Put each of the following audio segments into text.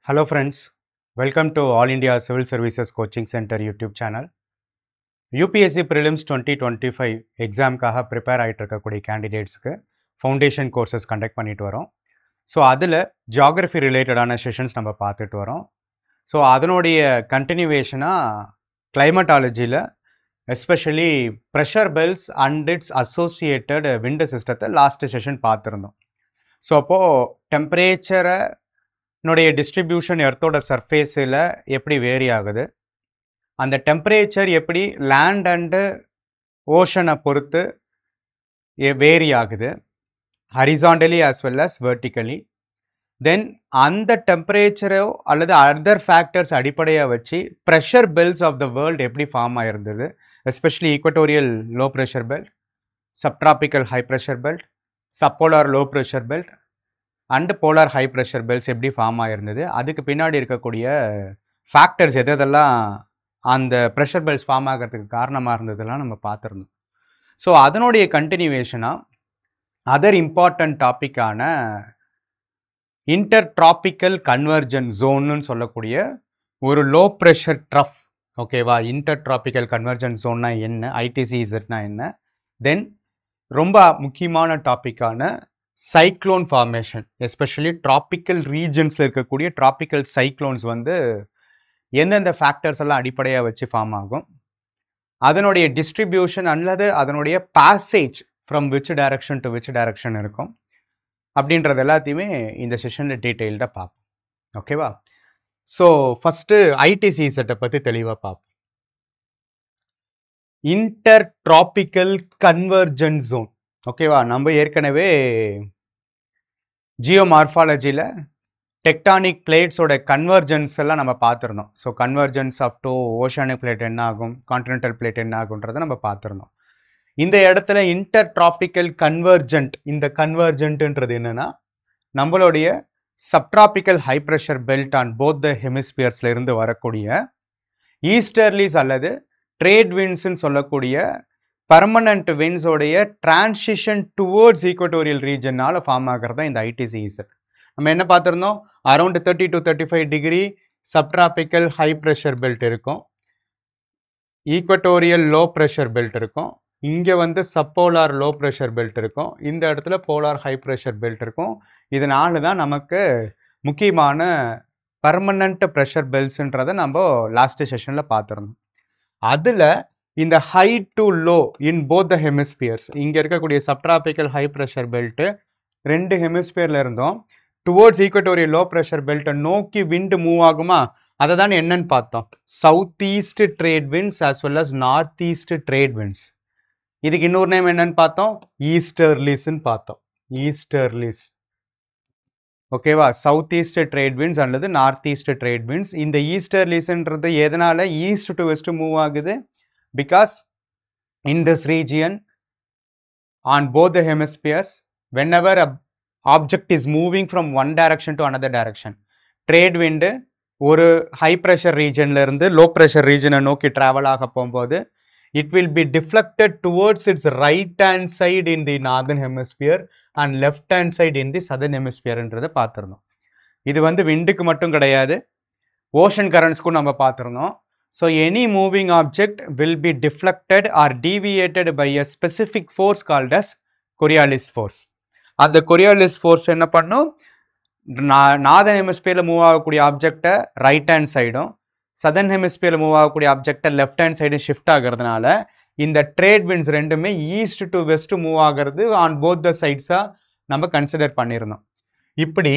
Hello friends, welcome to All India Civil Services Coaching Center YouTube channel. UPSC Prelims 2025 எக்ஸாம்காக prepare ஆகிட்டு இருக்கக்கூடிய கேண்டிடேட்ஸ்க்கு foundation courses conduct பண்ணிட்டு வரோம். So அதில் geography ரிலேட்டடான sessions நம்ம பார்த்துட்டு வரோம். ஸோ அதனுடைய கண்டினியூவேஷனாக கிளைமட்டாலஜியில் especially pressure belts and it's associated wind சிஸ்டத்தை லாஸ்ட் செஷன் பார்த்துருந்தோம். ஸோ அப்போது டெம்பரேச்சரை என்னுடைய டிஸ்ட்ரிபியூஷன் எர்த்தோட சர்ஃபேஸில் எப்படி வேரி ஆகுது, அந்த டெம்பரேச்சர் எப்படி லேண்ட் அண்டு ஓஷனை பொறுத்து வேரி ஆகுது horizontally as well as vertically, then அந்த டெம்பரேச்சரோ அல்லது அதர் ஃபேக்டர்ஸ் அடிப்படையாக வச்சு pressure belts of the world எப்படி ஃபார்ம் ஆகிருந்தது, especially equatorial low pressure belt, subtropical high pressure belt, subpolar low pressure belt and polar high pressure belts எப்படி form ஆகிருந்தது, அதுக்கு பின்னாடி இருக்கக்கூடிய ஃபேக்டர்ஸ் எதெல்லாம் அந்த ப்ரெஷர் பெல்ட்ஸ் ஃபார்ம் ஆகிறதுக்கு காரணமாக இருந்ததெல்லாம் நம்ம பார்த்துருந்தோம். ஸோ அதனுடைய கண்டினியூவேஷனாக அதர் இம்பார்ட்டன்ட் டாப்பிக்கான இன்டர்ட்ராபிக்கல் கன்வர்ஜென்ஸ் ஜோன்னு சொல்லக்கூடிய ஒரு லோ ப்ரெஷர் ட்ரஃப், ஓகேவா? இன்டர்ட்ராபிக்கல் கன்வர்ஜென்ஸ் ஜோன்னா என்ன, ஐடிசிஇசட்னா என்ன, தென் ரொம்ப முக்கியமான டாப்பிக்கான சைக்ளோன் ஃபார்மேஷன், எஸ்பெஷலி ட்ராபிக்கல் ரீஜன்ஸில் இருக்கக்கூடிய ட்ராபிக்கல் சைக்ளோன்ஸ் வந்து எந்தெந்த ஃபேக்டர்ஸ் எல்லாம் அடிப்படையாக வச்சு ஃபார்ம் ஆகும், அதனுடைய டிஸ்ட்ரிபியூஷன் அல்லது அதனுடைய passage from which direction to which direction இருக்கும் அப்படின்றது எல்லாத்தையுமே இந்த செஷனில் டீட்டெயில்டாக பார்ப்போம், ஓகேவா? ஸோ ஃபஸ்ட்டு ஐடிசிஇசட்டை பற்றி தெளிவாக பார்ப்போம். இன்டர்ட்ராபிக்கல் கன்வர்ஜென்ஸ் ஜோன், ஓகேவா? நம்ம ஏற்கனவே ஜியோமார்ஃபாலஜியில் டெக்டானிக் பிளேட்ஸோட கன்வர்ஜென்ஸ் எல்லாம் நம்ம பார்த்துருந்தோம். So convergence of two oceanic plate என்ன ஆகும், கான்டினென்டல் பிளேட் என்ன ஆகுன்றதை நம்ம பார்த்துருந்தோம். இந்த இடத்துல இன்டர்ட்ராபிக்கல் கன்வர்ஜென்ட், இந்த கன்வர்ஜென்ட்ன்றது என்னென்னா நம்மளுடைய subtropical high pressure belt on both the ஹெமிஸ்பியர்ஸில் இருந்து வரக்கூடிய ஈஸ்டர்லிஸ் அல்லது ட்ரேட் விண்ட்ஸ்ன்னு சொல்லக்கூடிய பர்மனண்ட் விண்ட்ஸோடைய டிரான்சிஷன் டுவோர்ட்ஸ் ஈக்வட்டோரியல் ரீஜனால் ஃபார்ம் ஆகிறது தான் இந்த ஐடிசிஇசட். நம்ம என்ன பார்த்துருந்தோம், around 30 to 35 degree subtropical high pressure belt இருக்கும், ஈக்வட்டோரியல் லோ ப்ரெஷர் பெல்ட் இருக்கும், இங்கே வந்து சப்போலார் லோ ப்ரெஷர் பெல்ட் இருக்கும், இந்த இடத்துல போலார் ஹை ப்ரெஷர் பெல்ட் இருக்கும். இதனால தான் நமக்கு முக்கியமான பர்மனண்ட் ப்ரெஷர் பெல்ட்ஸுன்றதை நம்ம லாஸ்ட் செஷனில் பார்த்துருந்தோம். அதில் இந்த high to low in both the hemispheres, இங்கே இருக்கக்கூடிய சப்ட்ராபிக்கல் ஹை ப்ரெஷர் பெல்ட்டு ரெண்டு ஹெமிஸ்பியரில் இருந்தோம் டுவோர்ட்ஸ் ஈக்வட்டோரியல் லோ ப்ரெஷர் பெல்ட்டை நோக்கி விண்டு மூவ் ஆகுமா, அதை தான் என்னன்னு பார்த்தோம், south east trade winds as well as north east trade winds. இதுக்கு இன்னொரு நேம் என்னன்னு பார்த்தோம், ஈஸ்டர்லிஸ்ன்னு பார்த்தோம், ஈஸ்டர்லிஸ், ஓகேவா? சவுத் ஈஸ்ட் ட்ரேட் விண்ட்ஸ் அல்லது நார்த் ஈஸ்ட் ட்ரேட் விண்ட்ஸ். இந்த ஈஸ்டர்லிஸ்ன்றது எதனால ஈஸ்ட் டு வெஸ்ட் மூவ் ஆகுது, because in this region on both the hemispheres whenever a object is moving from one direction to another direction, trade wind ஒரு high pressure regionல இருந்து low pressure region நோக்கி travel ஆக போகும்போது it will be deflected towards its right hand side in the northern hemisphere and left hand side in the southern hemisphere என்றதை பார்த்துருந்தோம். இது வந்து விண்டுக்கு மட்டும் கிடையாது, ஓஷன் கரண்ட்ஸ்க்கும் நம்ம பார்த்துருந்தோம். So any moving object will be deflected or deviated by a specific force called as Coriolis force. அந்த Coriolis force என்ன பண்ணும், நார்தன் ஹெமிஸ்பியரில் மூவ் ஆகக்கூடிய ஆப்ஜெக்டை ரைட் ஹேண்ட் சைடும் சதர்ன் ஹெமிஸ்பியரில் மூவ் ஆகக்கூடிய ஆப்ஜெக்டை லெஃப்ட் ஹேண்ட் சைடும் ஷிஃப்ட் ஆகிறதுனால இந்த ட்ரேட் விண்ட்ஸ் ரெண்டுமே ஈஸ்ட் டு வெஸ்ட் மூவ் ஆகிறது ஆன் போத் த சைட்ஸாக நம்ம கன்சிடர் பண்ணியிருந்தோம். இப்படி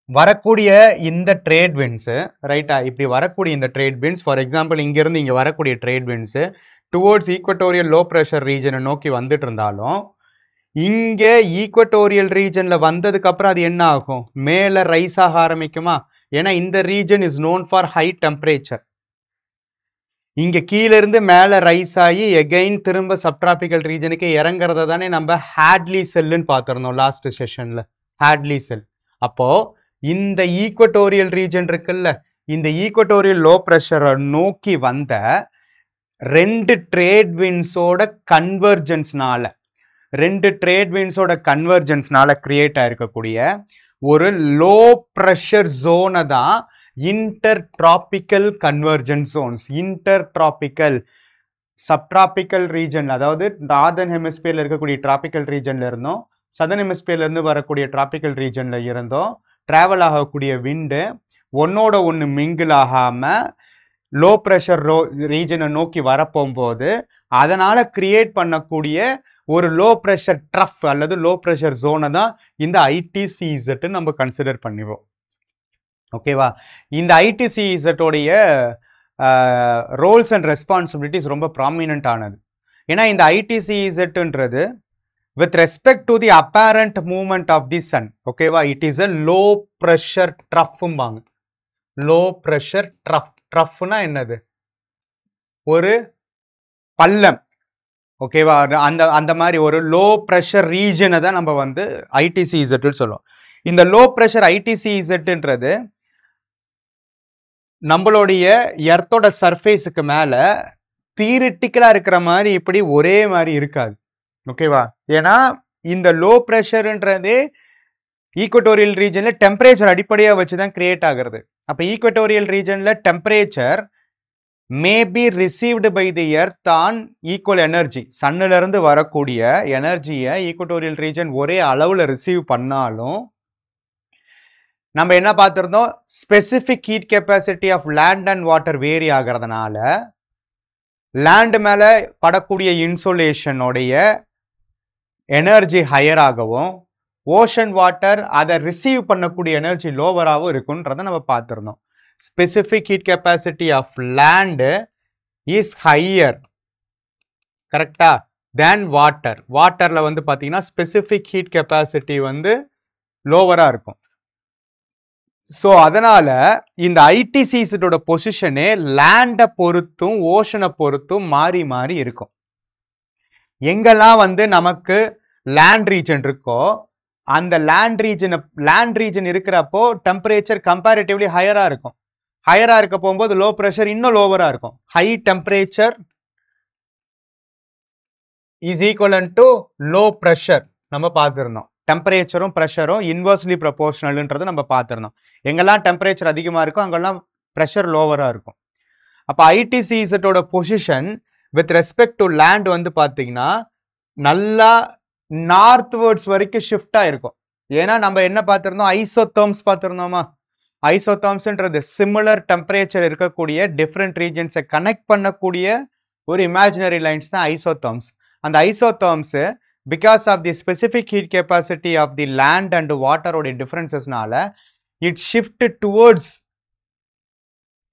வரக்கூடிய இந்த ட்ரேட் விண்ட்ஸு, ரைட்டா, இப்படி வரக்கூடிய இந்த ட்ரேட் விண்ட்ஸ், ஃபார் எக்ஸாம்பிள் இங்கேருந்து இங்கே வரக்கூடிய trade winds towards equatorial low pressure ரீஜனை நோக்கி வந்துட்டு இருந்தாலும் இங்கே ஈக்வட்டோரியல் ரீஜனில் வந்ததுக்கப்புறம் அது என்ன ஆகும், மேலே ரைஸ் ஆக ஆரம்பிக்குமா? ஏன்னா இந்த region is known for high temperature. இங்கே கீழேருந்து மேலே ரைஸ் ஆகி எகெயின் திரும்ப சப்ட்ராபிக்கல் ரீஜனுக்கு இறங்குறத தானே நம்ம ஹேட்லி செல்லுன்னு பார்த்துருந்தோம் லாஸ்ட் செஷனில், ஹேட்லி செல். அப்போது இந்த ஈக்வட்டோரியல் ரீஜன் இருக்குல்ல, இந்த ஈக்வட்டோரியல் லோ ப்ரெஷரை நோக்கி வந்த ரெண்டு ட்ரேட் விண்ட்ஸோட கன்வர்ஜென்ஸ்னால கிரியேட் ஆயிருக்கக்கூடிய ஒரு லோ ப்ரெஷர் ஜோனை தான் inter tropical convergence Jones. Inter tropical subtropical region, அதாவது நார்தர்ன் ஹெமிஸ்பியர்ல இருக்கக்கூடிய டிராபிக்கல் ரீஜன்ல இருந்தோம், சதர்ன் ஹெமிஸ்பியர்ல இருந்து வரக்கூடிய டிராபிக்கல் ரீஜன்ல இருந்தோம் டிராவல் ஆகக்கூடிய விண்டு ஒன்னோட ஒன்று மிங்கிள் ஆகாம லோ ப்ரெஷர் ரீஜனை நோக்கி வரப்போகும்போது அதனால கிரியேட் பண்ணக்கூடிய ஒரு லோ ப்ரெஷர் ட்ரஃப் அல்லது லோ ப்ரெஷர் ஜோனை தான் இந்த ஐடிசிஇசட் நம்ம கன்சிடர் பண்ணுவோம். ஓகேவா? இந்த ஐடிசிஇசட்டோடைய ரோல்ஸ் அண்ட் ரெஸ்பான்சிபிலிட்டிஸ் ரொம்ப ப்ராமினன்ட் ஆனது. ஏன்னா இந்த ஐடிசிஇசட்ன்றது with respect to the apparent movement of the sun, ஓகேவா, it is a low pressure ட்ரஃப்ம்பாங்க. Low pressure trough. ட்ரஃப்னா என்னது? ஒரு பள்ளம், ஓகேவா? அந்த மாதிரி ஒரு லோ ப்ரெஷர் ரீஜனை தான் நம்ம வந்து ஐடிசிஇசட்னு சொல்லுவோம். இந்த லோ ப்ரெஷர் ஐடிசிஇசட்ன்றது நம்மளுடைய எர்த்தோட சர்ஃபேஸுக்கு மேலே தியரிட்டிக்கலாக இருக்கிற மாதிரி இப்படி ஒரே மாதிரி இருக்காது, ஓகேவா? ஏன்னா இந்த லோ ப்ரெஷர்ன்றதே ஈக்குவட்டோரியல் ரீஜனில் டெம்பரேச்சர் அடிப்படையாக வச்சு தான் கிரியேட் ஆகிறது. அப்போ ஈக்குவட்டோரியல் ரீஜனில் temperature may be received by the earth on equal energy. சன்னிலிருந்து வரக்கூடிய எனர்ஜியை ஈக்குவட்டோரியல் ரீஜன் ஒரே அளவில் ரிசீவ் பண்ணாலும் நம்ம என்ன பார்த்துருந்தோம், specific heat capacity of land and water vary ஆகிறதுனால லேண்ட் மேலே படக்கூடிய இன்சோலேஷனுடைய எனர்ஜி ஹையராகவும் ஓஷன் வாட்டர் அதை ரிசீவ் பண்ணக்கூடிய எனர்ஜி லோவராகவும் இருக்குன்றதை நம்ம பார்த்துருந்தோம். Specific heat capacity of land is higher, கரெக்டா, தேன் வாட்டர். வாட்டரில் வந்து பார்த்தீங்கன்னா ஸ்பெசிஃபிக் ஹீட் கெப்பாசிட்டி வந்து லோவராக இருக்கும். ஸோ அதனால இந்த ஐடிசிஇசட்டோட பொசிஷனே லேண்டை பொறுத்தும் ஓஷனை பொறுத்தும் மாறி மாறி இருக்கும். எங்கெல்லாம் வந்து நமக்கு லேண்ட் ரீஜன் இருக்கோ அந்த லேண்ட் ரீஜன் இருக்கிறப்போ டெம்பரேச்சர் கம்பேரிட்டிவ்லி ஹையராக இருக்கும். ஹையராக இருக்க போகும்போது லோ ப்ரெஷர் இன்னும் லோவராக இருக்கும். High temperature is equivalent to low pressure நம்ம பார்த்துருந்தோம். டெம்பரேச்சரும் ப்ரெஷரும் இன்வெர்ஸ்லி ப்ரொபோர்ஷனல்ன்றது நம்ம பார்த்துருந்தோம். எங்கெல்லாம் டெம்பரேச்சர் அதிகமாக இருக்கும் அங்கெல்லாம் ப்ரெஷர் லோவராக இருக்கும். அப்போ ஐடிசிஇசட்டோட position with respect to land வந்து பார்த்தீங்கன்னா நல்லா நார்த்வேர்ட்ஸ் வரைக்கும் ஷிஃப்ட் ஆகிருக்கும். ஏன்னா நம்ம என்ன பார்த்துருந்தோம், ஐசோதர்ம்ஸ் பார்த்துருந்தோமா? ஐசோதர்ம்ஸ்ன்றது சிமிலர் டெம்பரேச்சர் இருக்கக்கூடிய டிஃப்ரெண்ட் ரீஜன்ஸை கனெக்ட் பண்ணக்கூடிய ஒரு இமேஜினரி லைன்ஸ் தான் ஐசோதர்ம்ஸ். அந்த isotherms because of the specific heat capacity of the land and வாட்டரோடைய டிஃப்ரென்சஸ்னால it shift towards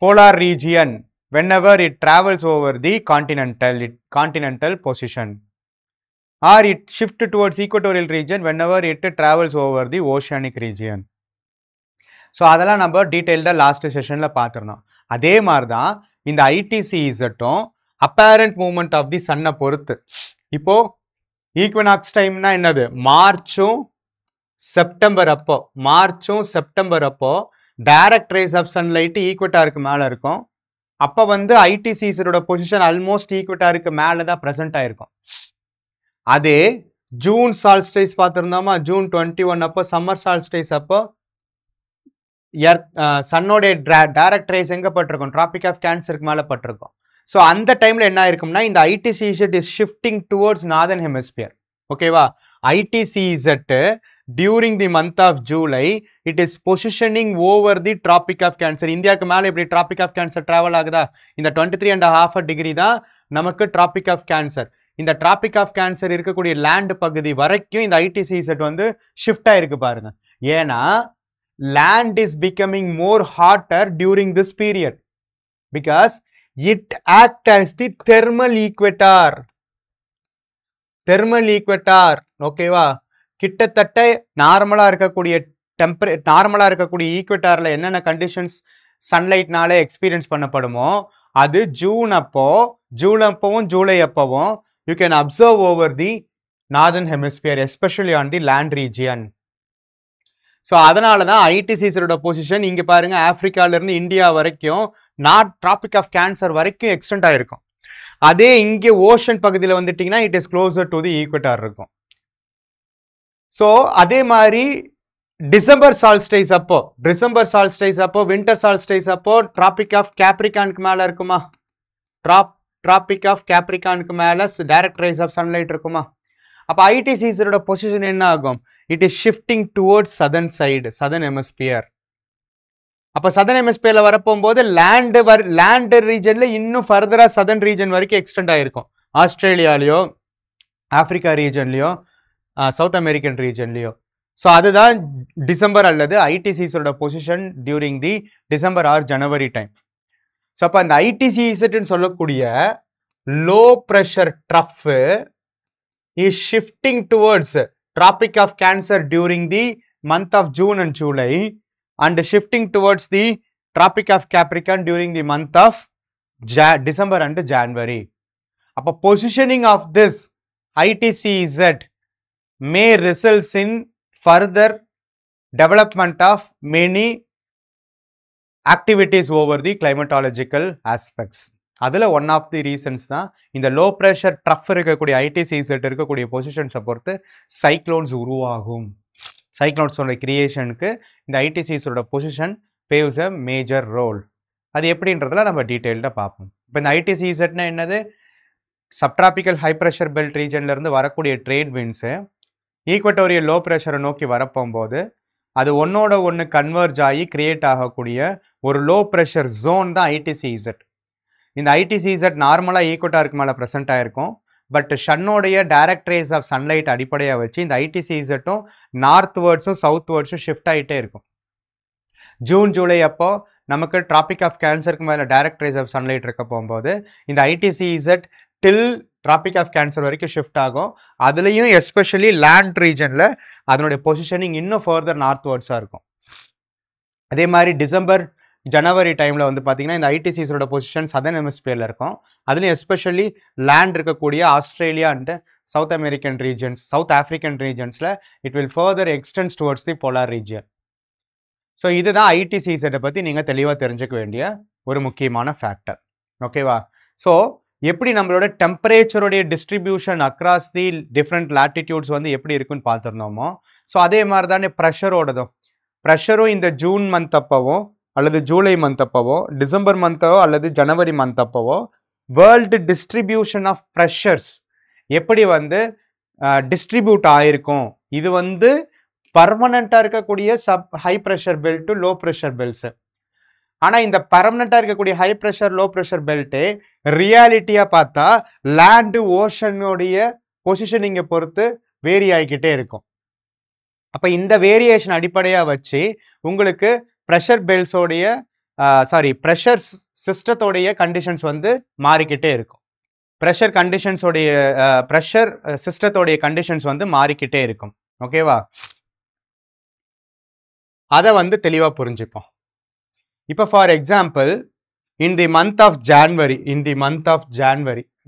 polar region whenever it travels over the continental position, or it shift towards equatorial region whenever it travels over the oceanic region. So அதெல்லாம் நம்ம டீட்டெயில்டாக last செஷனில் பார்த்துருந்தோம். அதே மாதிரி தான் இந்த ஐடிசிஇசட்டும் அப்பேரண்ட் மூவ்மெண்ட் ஆஃப் தி சன்னை பொறுத்து. இப்போது ஈக்வினாக்ஸ் டைம்னா என்னது, மார்ச்சும் செப்டம்பர் அப்போ டைரக்ட் ரேஸ் ஆஃப் சன்லைட் ஈக்வட்டாருக்கு மேலே இருக்கும். அப்போ வந்து ஐடிசிஇசட்டோட பொசிஷன் ஆல்மோஸ்ட் ஈக்வட்டாருக்கு மேலே தான் ப்ரெசென்ட் ஆகிருக்கும். அதே ஜூன் சால்ஸ்டைஸ் பார்த்துருந்தோமா, ஜூன் 21 அப்போ சம்மர் சால்ஸ்டைஸ் அப்போ சன்னோடைய டைரக்ட் ரேஸ் எங்கே பட்டிருக்கும், டிராபிக் ஆஃப் கேன்சருக்கு மேலே பட்டிருக்கும். ஸோ அந்த டைமில் என்ன இருக்கும்னா இந்த ITCZ is shifting towards northern hemisphere, ஓகேவா? ITCZ during the month of July it is positioning over the Tropic of Cancer. இந்தியாவுக்கு மேலே இப்படி Tropic of Cancer travel ஆகுதா, இந்த 23.5 டிகிரி தான் நமக்கு Tropic of Cancer. இந்த Tropic of Cancer இருக்கக்கூடிய லேண்ட் பகுதி வரைக்கும் இந்த ஐடிசிஇசட் வந்து ஷிஃப்ட் ஆயிருக்கு பாருங்க. ஏன்னா land is becoming more hotter during this period because it act as the thermal equator. ஓகேவா? கிட்டத்தட்ட நார்மலா இருக்கக்கூடிய ஈக்வட்டார்ல என்னென்ன கண்டிஷன்ஸ் சன்லைட்னால எக்ஸ்பீரியன்ஸ் பண்ணப்படுமோ அது ஜூன் அப்பவும் ஜூலை அப்பவும் you can observe over the northern hemisphere especially on the land region. So அதனால தான் ஐடிசிஇசட்டோட பொசிஷன் இங்கே பாருங்க ஆப்பிரிக்காவிலேருந்து இந்தியா வரைக்கும் டிராபிக் ஆஃப் கேன்சர் வரைக்கும் எக்ஸ்டெண்ட் ஆகிருக்கும். அதே இங்கே ஓஷன் பகுதியில் வந்துட்டிங்கன்னா it is closer to the equator இருக்கும். ஸோ அதே மாதிரி டிசம்பர் சால்ஸ்டைஸ் அப்போ வின்டர் சால்ஸ்டைஸ் அப்போ டிராபிக் ஆஃப் கேப்ரிகானுக்கு மேல இருக்குமா? டிராபிக் ஆஃப் கேப்ரிகானுக்கு மேல டைரக்ட் ரேஸ் ஆஃப் சன்லைட் இருக்குமா? அப்ப ஐடிசிஸோட பொசிஷன் என்ன ஆகும்? It is shifting towards southern side, southern hemisphere. அப்ப சதர்ன் ஹெமிஸ்பியர்ல வரப்போகும்போது லேண்ட் ரீஜன்ல இன்னும் ஃபர்தரா சதர்ன் ரீஜன் வரைக்கும் எக்ஸ்டெண்ட் ஆயிருக்கும். ஆஸ்திரேலியாலயோ ஆப்பிரிக்கா ரீஜன்லயோ சவுத் அமெரிக்கன் ரீஜன்லயோ. ஸோ அதுதான் டிசம்பர் அல்லது ஐடிசிஸோட position during the December or January time. So அப்போ அந்த ஐடிசிஇசட்னு சொல்லக்கூடிய low pressure trough is shifting towards Tropic of Cancer during the month of June and July, and shifting towards the Tropic of Capricorn during the month of December and January. Appa positioning of this ITCZ may result in further development of many activities over the climatological aspects. அதில் one of the reasons தான் இந்த low pressure ட்ரஃப் இருக்கக்கூடிய ஐடிசிஇசட் இருக்கக்கூடிய பொசிஷன்ஸை பொறுத்து cyclones உருவாகும். சைக்ளோன்ஸோட கிரியேஷனுக்கு இந்த ஐடிசிஸோட position paves a major role. அது எப்படின்றதுல நம்ம டீட்டெயில்டாக பார்ப்போம். இப்போ இந்த ஐடிசிஇசட்னா என்னது? சப்ட்ராபிக்கல் ஹை ப்ரெஷர் பெல்ட் ரீஜன்லேருந்து வரக்கூடிய ட்ரேட் விண்ட்ஸு ஈக்வட்டோரியல் லோ ப்ரெஷரை நோக்கி வரப்போகும்போது அது ஒன்னோட ஒன்று கன்வர்ஜ் ஆகி கிரியேட் ஆகக்கூடிய ஒரு லோ ப்ரெஷர் ஜோன் தான் ஐடிசிஇசட். இந்த ஐடிசிஇசட் நார்மலாக ஈக்வட்டாருக்கு மேலே ப்ரெசென்ட் ஆகிருக்கும். பட் ஷன்னோடைய டைரக்ட் ரேஸ் ஆஃப் சன்லைட் அடிப்படையாக வச்சு இந்த ஐடிசிஇசட்டும் நார்த் வேர்ட்ஸும் சவுத் வேர்ட்ஸும் ஷிஃப்ட் ஆகிட்டே இருக்கும். ஜூன் ஜூலை அப்போ நமக்கு டிராபிக் ஆஃப் கேன்சருக்கு மேலே டைரக்ட் ரேஸ் ஆஃப் சன்லைட் இருக்க போகும்போது இந்த ஐடிசிஇசட் டில் டிராபிக் ஆஃப் கேன்சர் வரைக்கும் ஷிஃப்ட் ஆகும். அதுலேயும் எஸ்பெஷலி லேண்ட் ரீஜனில் அதனுடைய பொசிஷனிங் இன்னும் ஃபர்தர் நார்த் வேர்ட்ஸாக இருக்கும். அதே மாதிரி டிசம்பர் ஜனவரி டைமில் வந்து பார்த்தீங்கன்னா இந்த ஐடிசிஸோட பொசிஷன் சதர்ன் ஹெமிஸ்பியரில் இருக்கும். அதுலேயும் எஸ்பெஷலி லேண்ட் இருக்கக்கூடிய Australia and South American regions, South African ரீஜன்ஸில் it will further extends towards the polar region. So இதுதான் ஐடிசிஇசட்டை பற்றி நீங்கள் தெளிவாக தெரிஞ்சுக்க வேண்டிய ஒரு முக்கியமான ஃபேக்டர். ஓகேவா? ஸோ எப்படி நம்மளோட டெம்பரேச்சருடைய distribution across the different latitudes வந்து எப்படி இருக்குன்னு பார்த்துருந்தோமோ, ஸோ அதே மாதிரி தானே ப்ரெஷரோடதும். ப்ரெஷரும் இந்த ஜூன் மந்த் அப்போவோ அல்லது ஜூலை மந்த் அப்போவோ, டிசம்பர் மந்தோ அல்லது ஜனவரி மந்த் அப்போவோ வேர்ல்டு டிஸ்ட்ரிபியூஷன் ஆஃப் ப்ரெஷர்ஸ் எப்படி வந்து டிஸ்ட்ரிபியூட் ஆயிருக்கும். இது வந்து பர்மனண்ட்டாக இருக்கக்கூடிய high pressure belt to low pressure belts. ஆனால் இந்த பர்மனண்ட்டாக இருக்கக்கூடிய high pressure low pressure belt ரியாலிட்டியாக பார்த்தா லேண்டு ஓஷனுடைய பொசிஷனிங்கை பொறுத்து வேரி ஆகிக்கிட்டே இருக்கும். அப்போ இந்த வேரியேஷன் அடிப்படையாக வச்சு உங்களுக்கு ப்ரெஷர் பெல்ட்ஸோடைய ப்ரெஷர் சிஸ்டத்தோடைய கண்டிஷன்ஸ் வந்து மாறிக்கிட்டே இருக்கும். ப்ரெஷர் சிஸ்டத்தோடைய கண்டிஷன்ஸ் வந்து மாறிக்கிட்டே இருக்கும். ஓகேவா? அதை வந்து தெளிவாக புரிஞ்சுப்போம். இப்போ for example in the month of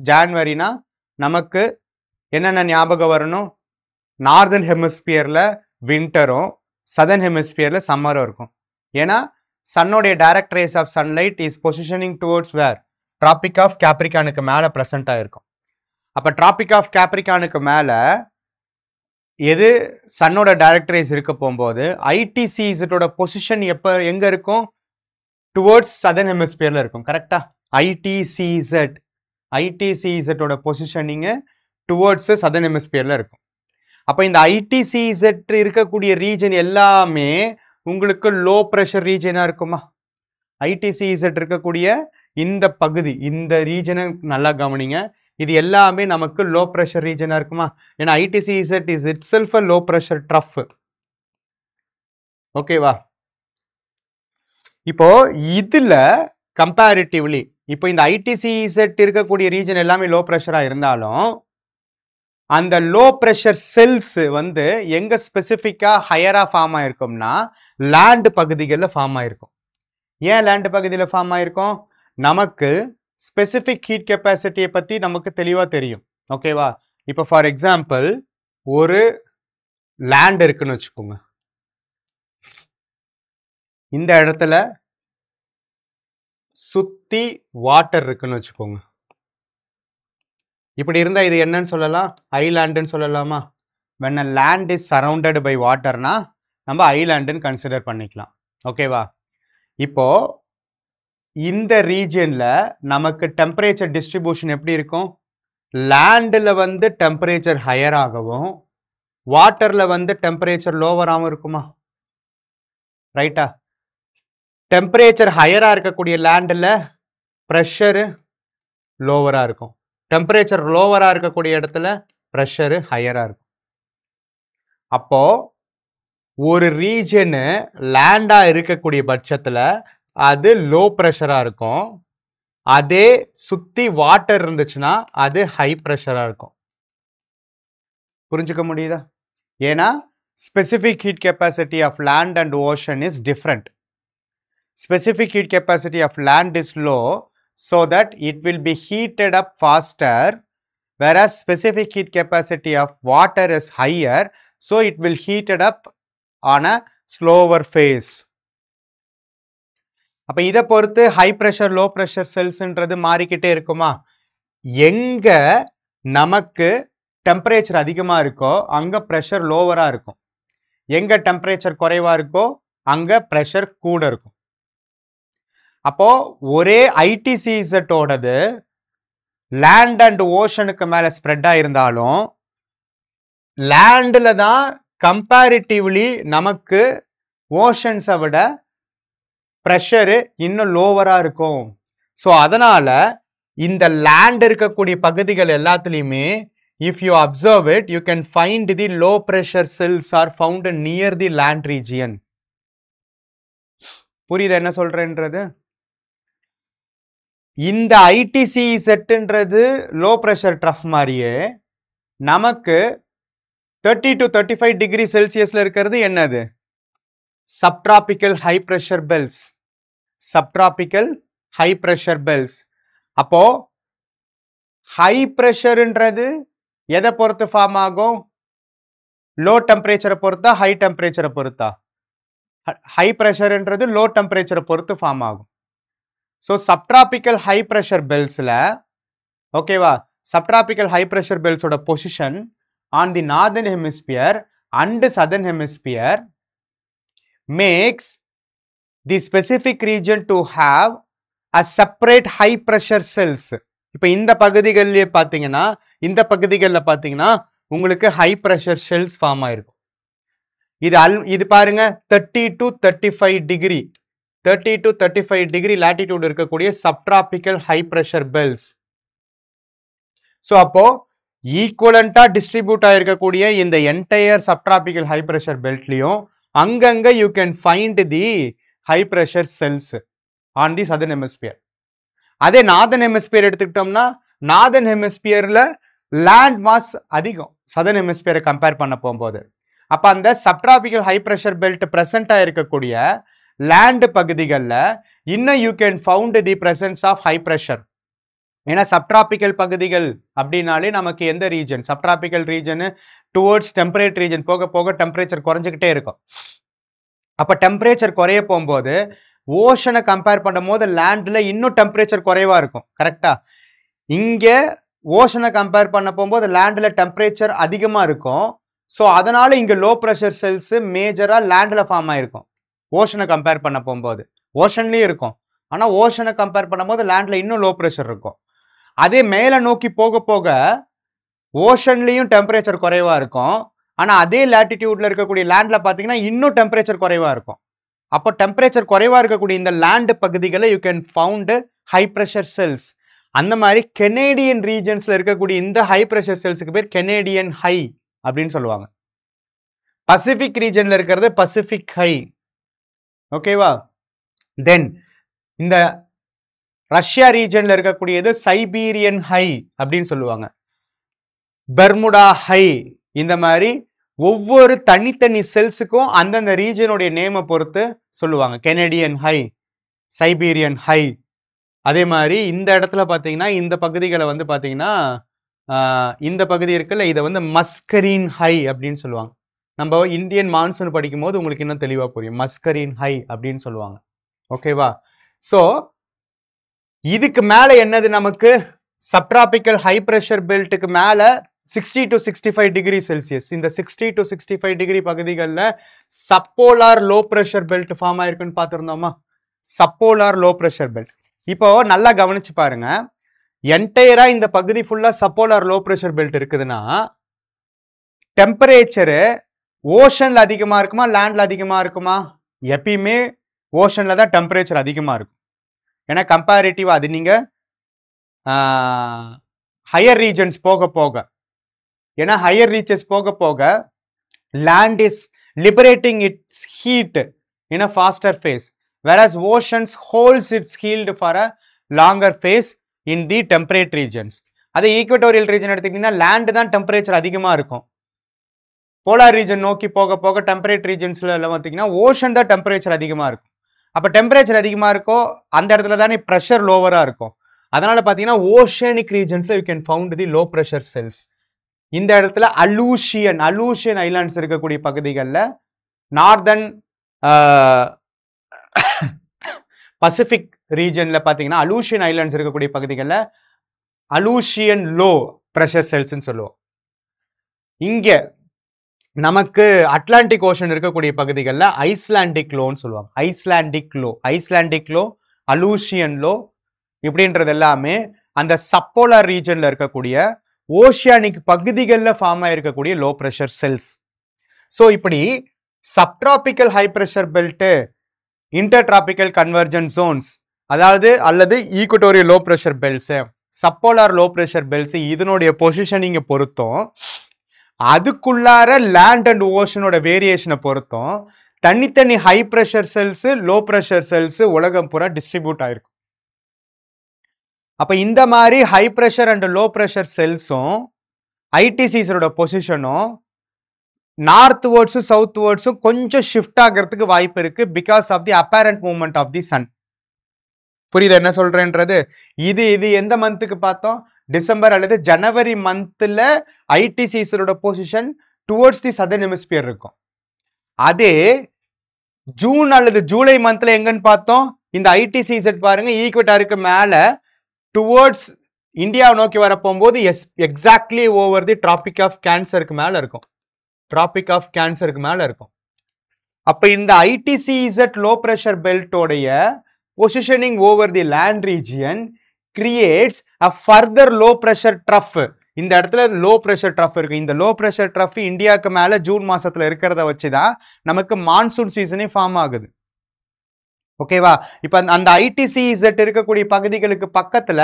ஜான்வரினா நமக்கு என்னென்ன ஞாபகம் வரணும்? நார்தர்ன் ஹெமிஸ்பியரில் வின்டரும் சதர்ன் ஹெமிஸ்பியரில் சம்மரும் இருக்கும். ஏன்னா சன்னோடைய direct rays of sunlight is positioning towards where tropic of கேப்ரிகானுக்கு மேலே ப்ரெசென்ட் ஆகிருக்கும். அப்போ டிராபிக் ஆஃப் கேப்ரிகானுக்கு மேலே எது சன்னோட டைரக்ட் ரேஸ் இருக்க போகும்போது ஐடிசிஇசட்டோட பொசிஷன் எங்கே இருக்கும்? டுவர்ட்ஸ் சதர்ன் ஹெமிஸ்பியரில் இருக்கும். கரெக்டாக? ஐடிசிஇசட்டோட பொசிஷனிங்கு டுவர்ட்ஸ் சதர்ன் ஹெமிஸ்பியரில் இருக்கும். அப்போ இந்த ஐடிசிஇசட் இருக்கக்கூடிய ரீஜன் எல்லாமே உங்களுக்கு லோ ப்ரெஷர் ரீஜனாக இருக்குமா? ஐடிசிஇசட் இருக்கக்கூடிய இந்த பகுதி, இந்த ரீஜனை நல்லா கவனிங்க. இது எல்லாமே நமக்கு லோ ப்ரெஷர் ரீஜனாக இருக்குமா? ஏன்னா ITCZ is itself a low pressure trough. ஓகேவா? இப்போ இதில் கம்பேரிட்டிவ்லி இப்போ இந்த ஐடிசிஇசட் இருக்கக்கூடிய ரீஜன் எல்லாமே லோ ப்ரெஷராக இருந்தாலும் அந்த லோ ப்ரெஷர் செல்ஸ் வந்து எங்கே ஸ்பெசிஃபிக்காக ஹையராக ஃபார்ம் ஆகிருக்கும்னா லேண்டு பகுதிகளில் ஃபார்ம் ஆகிருக்கும். ஏன் லேண்டு பகுதியில் ஃபார்ம் ஆகிருக்கும்? நமக்கு ஸ்பெசிஃபிக் ஹீட் கெப்பாசிட்டியை பற்றி நமக்கு தெளிவாக தெரியும். ஓகேவா? இப்போ ஃபார் எக்ஸாம்பிள் ஒரு லேண்ட் இருக்குன்னு வச்சுக்கோங்க. இந்த இடத்துல சுற்றி வாட்டர் இருக்குன்னு வச்சுக்கோங்க. இப்படி இருந்தால் இது என்னன்னு சொல்லலாம்? ஐலாண்டுன்னு சொல்லலாமா? when a land is surrounded by water னா நம்ம ஐலாண்டுன்னு கன்சிடர் பண்ணிக்கலாம். ஓகேவா? இப்போ இந்த ரீஜியன்ல நமக்கு டெம்பரேச்சர் டிஸ்ட்ரிபியூஷன் எப்படி இருக்கும்? லேண்டில் வந்து டெம்பரேச்சர் ஹையர் ஆகவும் வாட்டர்ல வந்து டெம்பரேச்சர் லோவராகவும் இருக்குமா? ரைட்டா? டெம்பரேச்சர் ஹையரா இருக்கக்கூடிய லேண்டில் ப்ரெஷரு லோவரா இருக்கும். டெம்பரேச்சர் லோவரா இருக்கக்கூடிய இடத்துல ப்ரெஷரு ஹையரா இருக்கும். அப்போ ஒரு ரீஜனு லேண்டா இருக்கக்கூடிய பட்சத்துல அது லோ ப்ரெஷரா இருக்கும். அதே சுத்தி வாட்டர் இருந்துச்சுன்னா அது ஹை ப்ரெஷரா இருக்கும். புரிஞ்சுக்க முடியுதா? ஏன்னா specific heat capacity of land and ocean is different. Specific heat capacity of land is low so that it will be heated up faster, whereas specific heat capacity of water is higher, so it will heated up on a slower phase. அப்ப இத பொறுத்து high pressure low pressure செல்ஸ்ன்றது மாறிக்கிட்டே இருக்குமா? எங்க நமக்கு temperature அதிகமா இருக்கோ அங்க பிரஷர் லோவரா இருக்கும். எங்க டெம்பரேச்சர் குறைவா இருக்கோ அங்க பிரஷர் கூட இருக்கும். அப்போ ஒரே ஐடிசிஇசட்டோடது லேண்ட் அண்ட் ஓஷனுக்கு மேல ஸ்ப்ரெட் ஆயிருந்தாலும் லேண்ட்ல தான் கம்பேரிட்டிவ்லி நமக்கு ஓஷன்ஸை விட ப்ரெஷரு இன்னும் லோவரா இருக்கும். ஸோ அதனால இந்த லேண்ட் இருக்கக்கூடிய பகுதிகள் எல்லாத்துலேயுமே if you observe it you can find the low pressure cells are found near the land region. புரியுதா என்ன சொல்றேன்றது? இந்த ஐடிசிஇசட்ன்றது லோ ப்ரெஷர் ட்ரஃப் மாதிரியே நமக்கு 30 to 35 டிகிரி செல்சியஸ்ல இருக்கிறது என்னது? Subtropical high pressure belts. Subtropical high pressure belts. அப்போ ஹை ப்ரெஷர்ன்றது எதை பொறுத்து ஃபார்ம் ஆகும்? லோ டெம்பரேச்சரை பொறுத்தா ஹை டெம்பரேச்சரை பொறுத்தா? ஹை ப்ரெஷர்ன்றது லோ டெம்பரேச்சரை பொறுத்து ஃபார்ம் ஆகும். ஸோ சப்ட்ராபிக்கல் ஹை ப்ரெஷர் பெல்ஸில் ஓகேவா, சப்ட்ராபிக்கல் ஹை ப்ரெஷர் பெல்ஸோட position on the northern hemisphere and southern hemisphere makes the specific region to have a separate high pressure cells. இப்போ இந்த பகுதிகளிலே பார்த்தீங்கன்னா இந்த பகுதிகளில் பார்த்தீங்கன்னா உங்களுக்கு ஹை ப்ரெஷர் செல்ஸ் ஃபார்ம் ஆயிருக்கும். இது பாருங்க 30 to 35 degree 30 to 35 degree latitude இருக்கக்கூடிய subtropical high pressure belts. So அப்போ ஈக்குவலண்டா டிஸ்ட்ரிபியூட் ஆயிருக்கக்கூடிய இந்த என்டையர் சப்ட்ராபிக்கல் ஹை ப்ரெஷர் பெல்ட்லையும் அங்கங்க you can find the high pressure cells on the southern hemisphere. அதே நார்தர்ன் ஹெமிஸ்பியர் எடுத்துக்கிட்டோம்னா நார்தர்ன் ஹெமிஸ்பியர்ல லேண்ட் மாஸ் அதிகம் சதர்ன் ஹெமிஸ்பியரை கம்பேர் பண்ண போகும்போது. அப்போ அந்த சப்ட்ராபிக்கல் ஹை ப்ரெஷர் பெல்ட் பிரசண்டா இருக்கக்கூடிய லேண்ட் பகுதிகளில் இன்னும் you can found the presence of high pressure. ஏன்னா சப்ட்ராபிக்கல் பகுதிகள் அப்படின்னாலே நமக்கு எந்த region? Subtropical region towards temperate region போக போக டெம்பரேச்சர் குறைஞ்சிக்கிட்டே இருக்கும். அப்போ டெம்பரேச்சர் குறைய போகும்போது ஓஷனை கம்பேர் பண்ணும் போது லேண்டில் இன்னும் டெம்பரேச்சர் குறைவா இருக்கும். கரெக்டா? இங்கே ஓஷனை கம்பேர் பண்ண போகும்போது லேண்டில் டெம்பரேச்சர் அதிகமாக இருக்கும். ஸோ அதனால இங்கே லோ ப்ரெஷர் செல்ஸ் மேஜராக லேண்டில் ஃபார்ம் ஆயிருக்கும். ஓஷனை கம்பேர் பண்ண போகும்போது ஓஷன்லேயும் இருக்கும், ஆனால் ஓஷனை கம்பேர் பண்ணும்போது லேண்டில் இன்னும் லோ ப்ரெஷர் இருக்கும். அதே மேலே நோக்கி போக போக ஓஷன்லேயும் டெம்பரேச்சர் குறைவாக இருக்கும், ஆனால் அதே லேட்டிடியூட்ல இருக்கக்கூடிய லேண்டில் பார்த்தீங்கன்னா இன்னும் டெம்பரேச்சர் குறைவாக இருக்கும். அப்போ டெம்பரேச்சர் குறைவாக இருக்கக்கூடிய இந்த லேண்டு பகுதிகளை you can found high pressure cells. அந்த மாதிரி கெனேடியன் ரீஜன்ஸில் இருக்கக்கூடிய இந்த ஹை ப்ரெஷர் செல்ஸுக்கு பேர் கெனேடியன் ஹை அப்படின்னு சொல்லுவாங்க. பசிபிக் ரீஜன்ல இருக்கிறது பசிபிக் ஹை. ஓகேவா? தென் இந்த ரஷ்யா ரீஜன்ல இருக்கக்கூடியது சைபீரியன் ஹை அப்படின்னு சொல்லுவாங்க. Bermuda high. இந்த மாதிரி ஒவ்வொரு தனித்தனி செல்ஸுக்கும் அந்தந்த ரீஜனுடைய நேமை பொறுத்து சொல்லுவாங்க. Canadian high, Siberian high. அதே மாதிரி இந்த இடத்துல பார்த்தீங்கன்னா இந்த பகுதிகளை வந்து பார்த்தீங்கன்னா இந்த பகுதி இருக்குல்ல, இதை வந்து மஸ்கரீன் ஹை அப்படின்னு சொல்லுவாங்க. நம்ம இந்தியன் மான்சூன் படிக்கும் போது உங்களுக்கு இன்னும் தெளிவாக புரியும். மஸ்கரீன் ஹை அப்படின்னு சொல்லுவாங்க. ஓகேவா? ஸோ இதுக்கு மேலே என்னது? நமக்கு சப்ட்ராபிக்கல் ஹை ப்ரெஷர் பெல்ட்டுக்கு மேலே 60 to 65 டிகிரி செல்சியஸ். இந்த 60 to 65 டிகிரி பகுதிகளில் subpolar low pressure belt form ஆயிருக்குன்னு பார்த்துருந்தோமா? Subpolar low pressure belt. இப்போ நல்லா கவனிச்சு பாருங்க, என்டையரா இந்த பகுதி ஃபுல்லா சப்போலார் லோ ப்ரெஷர் பெல்ட் இருக்குதுன்னா டெம்பரேச்சரு ஓஷன்ல அதிகமா இருக்குமா லேண்ட்ல அதிகமா இருக்குமா? எப்பயுமே ஓஷன்ல தான் டெம்பரேச்சர் அதிகமா இருக்கும். ஏன்னா கம்பேரிட்டிவா அது நீங்க ஹையர் ரீஜன்ஸ் போக போக, ஏன்னா ஹையர் ரீச்சஸ் போக போக land is liberating its heat in a faster phase, whereas oceans holds its heat for a longer phase in the temperate regions. அதே ஈக்குவட்டோரியல் ரீஜன் எடுத்துக்கிட்டீங்கன்னா லேண்ட் தான் டெம்பரேச்சர் அதிகமா இருக்கும். போலார் ரீஜன் நோக்கி போக போக டெம்பரேட் ரீஜன்ஸ்ல பார்த்தீங்கன்னா ஓஷன் தான் டெம்பரேச்சர் அதிகமா இருக்கும். அப்போ டெம்பரேச்சர் அதிகமா இருக்கோ அந்த இடத்துல தானே ப்ரெஷர் லோவரா இருக்கும். அதனால பார்த்தீங்கன்னா ஓஷனிக் ரீஜன்ஸ்ல you can found the low pressure cells. இந்த இடத்துல அலூஷியன் ஐலாண்ட்ஸ் இருக்கக்கூடிய பகுதிகளில் நார்தன் பசிபிக் ரீஜன்ல பார்த்தீங்கன்னா அலூஷியன் ஐலாண்ட்ஸ் இருக்கக்கூடிய பகுதிகளில் அலூஷியன் லோ ப்ரெஷர் செல்ஸ்ன்னு சொல்லுவோம். இங்கே நமக்கு அட்லாண்டிக் ஓஷன் இருக்கக்கூடிய பகுதிகளில் ஐஸ்லாண்டிக் லோன்னு சொல்லுவாங்க. ஐஸ்லாண்டிக் லோ, அலூஷியன் லோ இப்படின்றது எல்லாமே அந்த சப்போலார் ரீஜன்ல இருக்கக்கூடிய ஓஷியானிக் பகுதிகளில் ஃபார்ம் ஆயிருக்கக்கூடிய லோ ப்ரெஷர் செல்ஸ். ஸோ இப்படி subtropical high pressure belt, intertropical convergence zones, அதாவது அல்லது equatorial low pressure belts, subpolar low pressure belts, இதனுடைய பொசிஷனிங்கை பொறுத்தும் அதுக்குள்ளார லேண்ட் அண்ட் ஓஷனோட வேரியேஷனை பொறுத்தும் தனித்தனி high pressure cells, low pressure cells உலகம் பூரா டிஸ்ட்ரிபியூட் ஆயிருக்கும். அப்போ இந்த மாதிரி high pressure and low pressure செல்ஸும் ஐடிசிஸோட பொசிஷனும் நார்த் வேர்ட்ஸும் சவுத் வேர்ட்ஸும் கொஞ்சம் ஷிஃப்ட் ஆகிறதுக்கு வாய்ப்பு இருக்கு because of the apparent movement of the sun. புரியுது என்ன சொல்றேன்றது? இது எந்த மந்த்துக்கு பார்த்தோம்? டிசம்பர் அல்லது ஜனவரி மந்த்ல ஐடிசிஸோட position towards the southern hemisphere இருக்கும். அதே ஜூன் அல்லது ஜூலை மந்த்ல எங்கன்னு பார்த்தோம்? இந்த ஐடிசிஸ் பாருங்க ஈக்குவட்டாருக்கு மேல டுவர்ட்ஸ் இந்தியாவை நோக்கி வர போகும்போது exactly over the tropic of கேன்சருக்கு மேல இருக்கும். அப்ப இந்த ஐடிசிஇசட் லோ பிரஷர் பெல்ட்டோடைய positioning over the land region creates a further low pressure trough. இந்த இடத்துல லோ பிரஷர் ட்ரஃப் இருக்கு. இந்த லோ பிரஷர் ட்ரஃப் இந்தியாவுக்கு மேல ஜூன் மாசத்துல இருக்கிறத வச்சுதான் நமக்கு மான்சூன் சீசனே ஃபார்ம் ஆகுது. ஓகேவா? இப்ப அந்த ஐடிசிஇசட் இருக்கக்கூடிய பகுதிகளுக்கு பக்கத்துல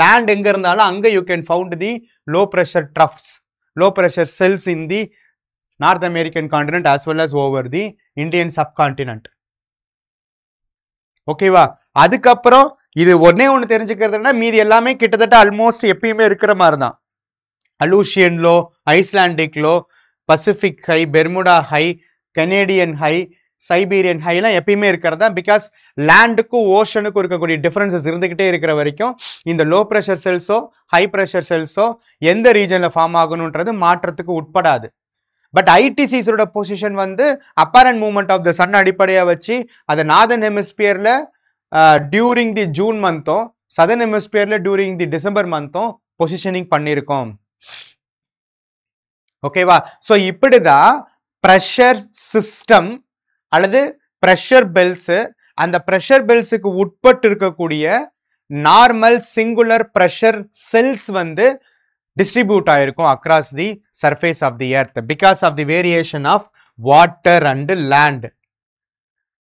லேண்ட் எங்க இருந்தாலும் அங்க you can found the low pressure troughs, low pressure cells in the north American continent as well as over the Indian subcontinent. ஓகேவா? அதுக்கப்புறம் இது ஒன்னே ஒன்று தெரிஞ்சுக்கிறதுனா மீதி எல்லாமே கிட்டத்தட்ட ஆல்மோஸ்ட் எப்பயுமே இருக்கிற மாதிரி தான். Aleutian low, Icelandic low, Pacific high, Bermuda high, Canadian high, Siberian ஹைலாம் எப்பயுமே இருக்கிறதா. பிகாஸ் லேண்டுக்கும் ஓஷனுக்கும் இருக்கக்கூடிய டிஃபரன்சஸ் இருந்துகிட்டே இருக்கிற வரைக்கும் இந்த லோ ப்ரெஷர் செல்ஸோ ஹை ப்ரெஷர் செல்ஸோ எந்த ரீஜனில் ஃபார்ம் ஆகணுன்றது மாற்றத்துக்கு உட்படாது. பட் ஐடிசிஸோட பொசிஷன் வந்து apparent movement of the sun அடிப்படையாக வச்சு அதை நார்தன் ஹெமிஸ்பியரில் டியூரிங் தி ஜூன் மந்த்தும் சதர்ன் ஹெமிஸ்பியரில் டியூரிங் தி டிசம்பர் மந்த்தும் பொசிஷனிங் பண்ணியிருக்கோம். ஓகேவா? ஸோ இப்படிதான் ப்ரெஷர் சிஸ்டம் அல்லது ப்ரெஷர் பெல்ஸ், அந்த ப்ரெஷர் பெல்ஸுக்கு உட்பட்டு இருக்கக்கூடிய நார்மல் சிங்குலர் ப்ரெஷர் செல்ஸ் வந்து டிஸ்ட்ரிபியூட் ஆயிருக்கும் across the surface of the earth because of the variation of water and land.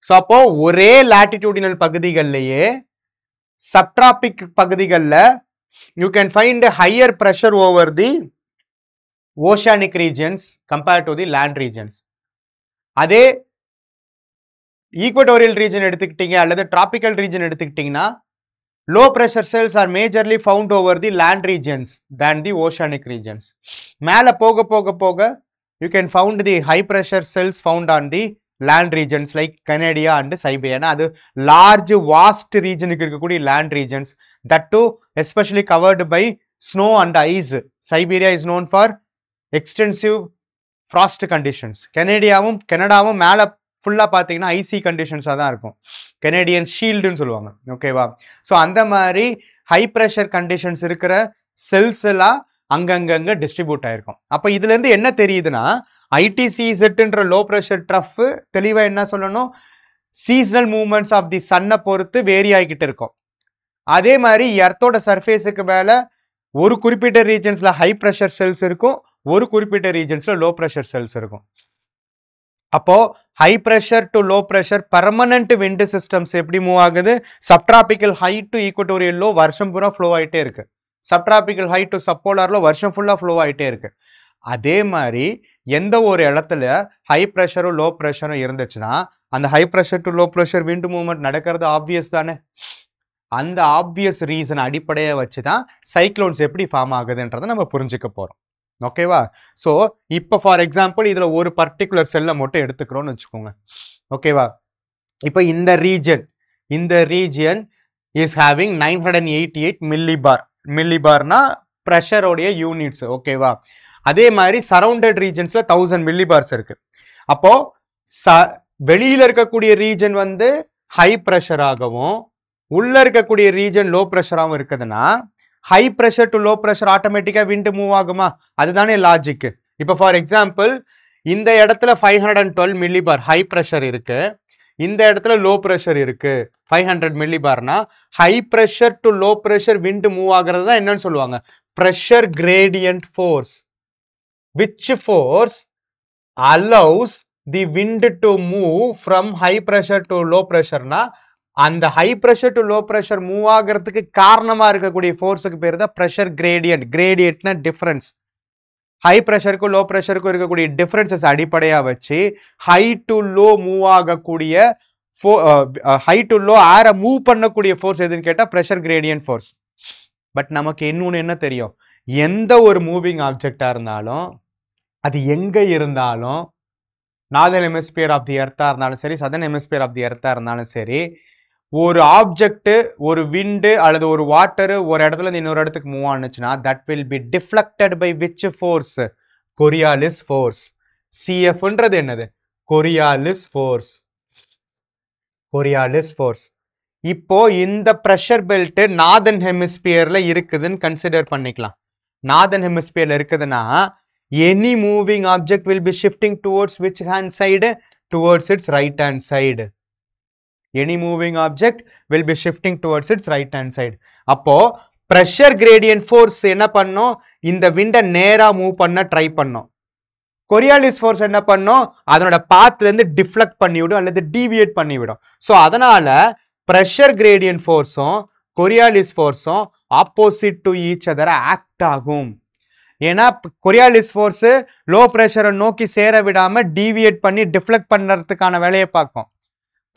So அப்போ ஒரே லாட்டிடியூடினல் பகுதிகளிலேயே சப்ட்ராபிக் பகுதிகளில் you can find higher pressure over the oceanic regions compared to the land regions. அதே equatorial region எடுத்துக்கிட்டீங்க அல்லது tropical region எடுத்துக்கிட்டீங்கன்னா low pressure cells are majorly found over the land regions than the oceanic regions. மேல போக போக போக you can found the high pressure cells found on the land regions like Canada and Siberia. அது large vast region இருக்கக்கூடிய land regions, that too especially covered by snow and ice. Siberia is known for extensive frost conditions. கனடாவும் மேல ஃபுல்லாக பார்த்தீங்கன்னா IC கண்டிஷன்ஸாக தான் இருக்கும். Canadian ஷீல்டுன்னு சொல்லுவாங்க. ஓகேவா? So அந்த மாதிரி ஹை ப்ரெஷர் கண்டிஷன்ஸ் இருக்கிற செல்ஸ் எல்லாம் அங்கங்க டிஸ்ட்ரிபியூட் ஆயிருக்கும். அப்ப இதுல இருந்து என்ன தெரியுதுன்னா ஐடிசிஇசட்ன்ற லோ ப்ரெஷர் ட்ரஃப் தெளிவா என்ன சொல்லணும், சீசனல் மூவ்மெண்ட்ஸ் ஆஃப் தி சன்னை பொறுத்து வேரி ஆகிக்கிட்டு இருக்கும். அதே மாதிரி எர்த்தோட சர்ஃபேஸுக்கு மேல ஒரு குறிப்பிட்ட ரீஜன்ஸ்ல ஹை ப்ரெஷர் செல்ஸ் இருக்கும், ஒரு குறிப்பிட்ட ரீஜன்ஸ்ல லோ ப்ரெஷர் செல்ஸ் இருக்கும். அப்போ high pressure to low pressure permanent wind systems எப்படி மூவ் ஆகுது, subtropical high to equatorial low வருஷம் பூரா ஃப்ளோ ஆகிட்டே இருக்கு, சப்ட்ராபிக்கல் ஹை டு சப்போலார்ல வருஷம் ஃபுல்லா ஃப்ளோ ஆகிட்டே இருக்கு. அதே மாதிரி எந்த ஒரு இடத்துல ஹை ப்ரெஷரும் லோ ப்ரெஷரும் இருந்துச்சுன்னா அந்த high pressure to low pressure wind movement நடக்கிறது ஆப்வியஸ் தானே. அந்த ஆப்வியஸ் ரீசன் அடிப்படையை வச்சு தான் சைக்ளோன்ஸ் எப்படி ஃபார்ம் ஆகுதுன்றதை நம்ம புரிஞ்சுக்க போறோம். ஓகேவா? ஸோ இப்போ ஃபார் எக்ஸாம்பிள் இதுல ஒரு பர்டிகுலர் செல்லை மட்டும் எடுத்துக்கிறோம்னு வச்சுக்கோங்க. ஓகேவா? இப்போ இந்த ரீஜியன் இஸ் ஹேவிங் 988 மில்லிபார். மில்லிபார்னா ப்ரெஷரோடைய யூனிட்ஸ். ஓகேவா? அதே மாதிரி சரௌண்டட் ரீஜன்ஸ்ல 1000 மில்லிபார்ஸ் இருக்கு. அப்போ வெளியில இருக்கக்கூடிய ரீஜன் வந்து ஹை ப்ரெஷராகவும் உள்ள இருக்கக்கூடிய ரீஜன் லோ ப்ரெஷராகவும் இருக்குதுன்னா high pressure to low pressure ஆட்டோமேட்டிக்கா விண்ட் மூவ் ஆகுமா? அதுதானே லாஜிக். இப்போ ஃபார் எக்ஸாம்பிள் இந்த இடத்துல 512 மில்லிபார் ஹை ப்ரெஷர் இருக்கு, இந்த இடத்துல லோ ப்ரெஷர் இருக்கு 500 மில்லிபார்னா high pressure to low pressure wind move ஆகிறது தான் என்னன்னு சொல்லுவாங்க, pressure gradient force. which force allows the wind to move from high pressure to low pressure na அந்த high pressure to low pressure move ஆகிறதுக்கு காரணமா இருக்கக்கூடிய ஃபோர்ஸுக்கு பேர் தான் ப்ரெஷர் கிரேடியன்ட். கிரேடியன்ட்னா டிஃபரன்ஸ். ஹை ப்ரெஷருக்கும் லோ ப்ரெஷருக்கும் இருக்கக்கூடிய டிஃபரன்சஸ் அடிப்படையா வச்சு ஹை டு லோ மூவ் ஆகக்கூடிய ஹை டு லோ ஏரை மூவ் பண்ணக்கூடிய ஃபோர்ஸ் எதுன்னு கேட்டா ப்ரெஷர் கிரேடியன்ட் ஃபோர்ஸ். பட் நமக்கு இன்னொன்னு என்ன தெரியும், எந்த ஒரு மூவிங் ஆப்ஜெக்டா இருந்தாலும் அது எங்க இருந்தாலும் நார்தர்ன் ஹெமிஸ்பியர் ஆஃப் தி எர்த்தா இருந்தாலும் சரி, சதர்ன் ஹெமிஸ்பியர் ஆஃப் தி எர்த்தா இருந்தாலும் சரி, ஒரு ஆப்ஜெக்ட் ஒரு விண்டு அல்லது ஒரு வாட்டர் ஒரு இடத்துல இருந்து இன்னொரு இடத்துக்கு மூவ் ஆனுச்சுன்னா that will be deflected by which force, Coriolis force. சிஎஃப்ன்றது என்னது, கொரியாலிஸ் ஃபோர்ஸ். Coriolis force. இப்போ இந்த ப்ரெஷர் பெல்ட் நார்தர்ன் ஹெமிஸ்பியர்ல இருக்குதுன்னு கன்சிடர் பண்ணிக்கலாம். நார்தர்ன் ஹெமிஸ்பியர்ல இருக்குதுன்னா any moving object will be shifting towards which hand side, towards its right hand side. Any moving object will be shifting towards its right hand side. அப்போ pressure gradient force என்ன பண்ணும், இந்த விண்டை நேரா move பண்ண try பண்ணும். Coriolis force என்ன பண்ணும், அதனோட பாத்ல இருந்து டிஃப்ளெக்ட் பண்ணிவிடும் அல்லது டீவியேட் பண்ணிவிடும். ஸோ அதனால pressure gradient ஃபோர்ஸும் கொரியாலிஸ் ஃபோர்ஸும் opposite to each other act ஆகும். ஏன்னா கொரியாலிஸ் ஃபோர்ஸ் லோ ப்ரெஷரை நோக்கி சேர விடாம டீவியேட் பண்ணி டிஃப்ளெக்ட் பண்ணுறதுக்கான வேலையை பார்க்கும்.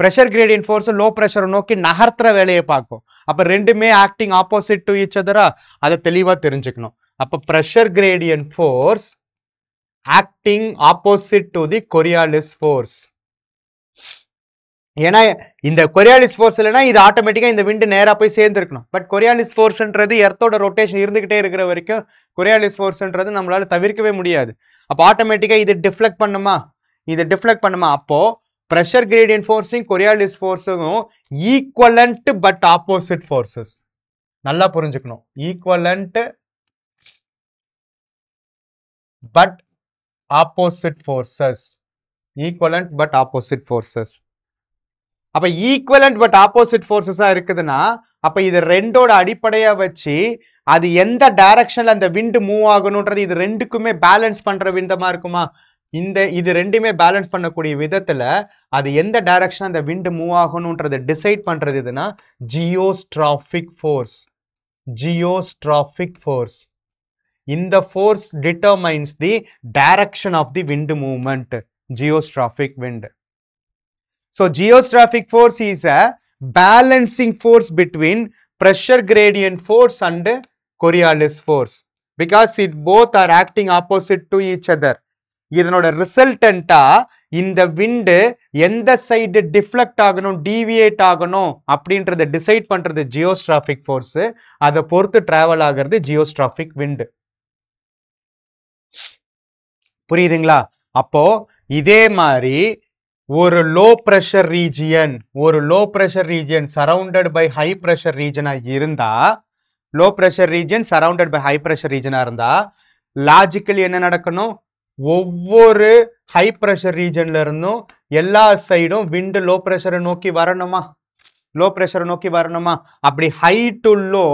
ப்ரெஷர் கிரேடியன்ட் ஃபோர்ஸ் லோ ப்ரெஷரை நோக்கி நகர்த்துற வேலையை பார்க்கும். அப்ப ரெண்டுமே ஆக்டிங் ஆப்போசிட் டு ஈச் அதரா, அதை தெளிவா தெரிஞ்சுக்கணும். அப்ப pressure gradient force acting opposite to the Coriolis force. ஏன்னா இந்த கொரியாலிஸ் ஃபோர்ஸ் இல்லைன்னா இது ஆட்டோமேட்டிக்கா இந்த விண்டு நேரா போய் சேர்ந்துருக்கணும். பட் கொரியாலிஸ் ஃபோர்ஸ்ன்றது எர்த்தோட ரொட்டேஷன் இருந்துகிட்டே இருக்கிற வரைக்கும் கொரியாலிஸ் ஃபோர்ஸ்ன்றது நம்மளால தவிர்க்கவே முடியாது. அப்போ ஆட்டோமேட்டிக்கா இது டிஃப்ளெக்ட் பண்ணுமா, இது டிஃப்ளெக்ட் பண்ணுமா. அப்போ pressure gradient forcing கொரியாலிஸ் ஃபோர்ஸும் ஈக்குவலண்ட் பட் ஆப்போசிட் ஃபோர்ஸஸ். நல்லா புரிஞ்சுக்கணும், equivalent but opposite forces. Equivalent but opposite forces. அப்ப ஈக்குவலண்ட் பட் ஆப்போசிட் ஃபோர்ஸஸா இருக்குதுன்னா அப்ப இது ரெண்டோட அடிப்படையா வச்சு அது எந்த டைரக்ஷன்ல அந்த விண்ட் மூவ் ஆகணும்ன்றது இது ரெண்டுக்குமே பேலன்ஸ் பண்ற விண்டமா இருக்குமா. இது ரெண்டுமே பேலன்ஸ் பண்ணக்கூடிய விதத்துல அது எந்த டைரக்ஷன் அந்த விண்ட் மூவ் ஆகணும்ன்றதை டிசைட் பண்றது இதுனா ஜியோஸ்ட்ராபிக் ஃபோர்ஸ். Geostrophic force. இந்த force determines the direction of the wind movement. Geostrophic wind. So geostrophic force is a balancing force between pressure gradient force and Coriolis force because it both are acting opposite to each other. இதனோட ரிசல்டன்ட்டா இந்த விண்டு எந்த side deflect ஆகணும் deviate ஆகணும் அப்படின்றத decide பண்றது ஜியோஸ்ட்ராபிக் force. அதை பொறுத்து travel ஆகிறது ஜியோஸ்ட்ராபிக் விண்டு. புரியுதுங்களா? அப்போ இதே மாதிரி ஒரு low pressure region surrounded by high pressure ரீஜனா இருந்தா low pressure region surrounded by high pressure ரீஜனா இருந்தா லாஜிக்கலி என்ன நடக்கணும், ஒவ்வொரு ஹை ப்ரெஷர் ரீஜன்ல இருந்தும் எல்லா சைடும் விண்டு லோ ப்ரெஷரை நோக்கி வரணுமா, லோ ப்ரெஷரை நோக்கி வரணுமா. அப்படி ஹை டு லோ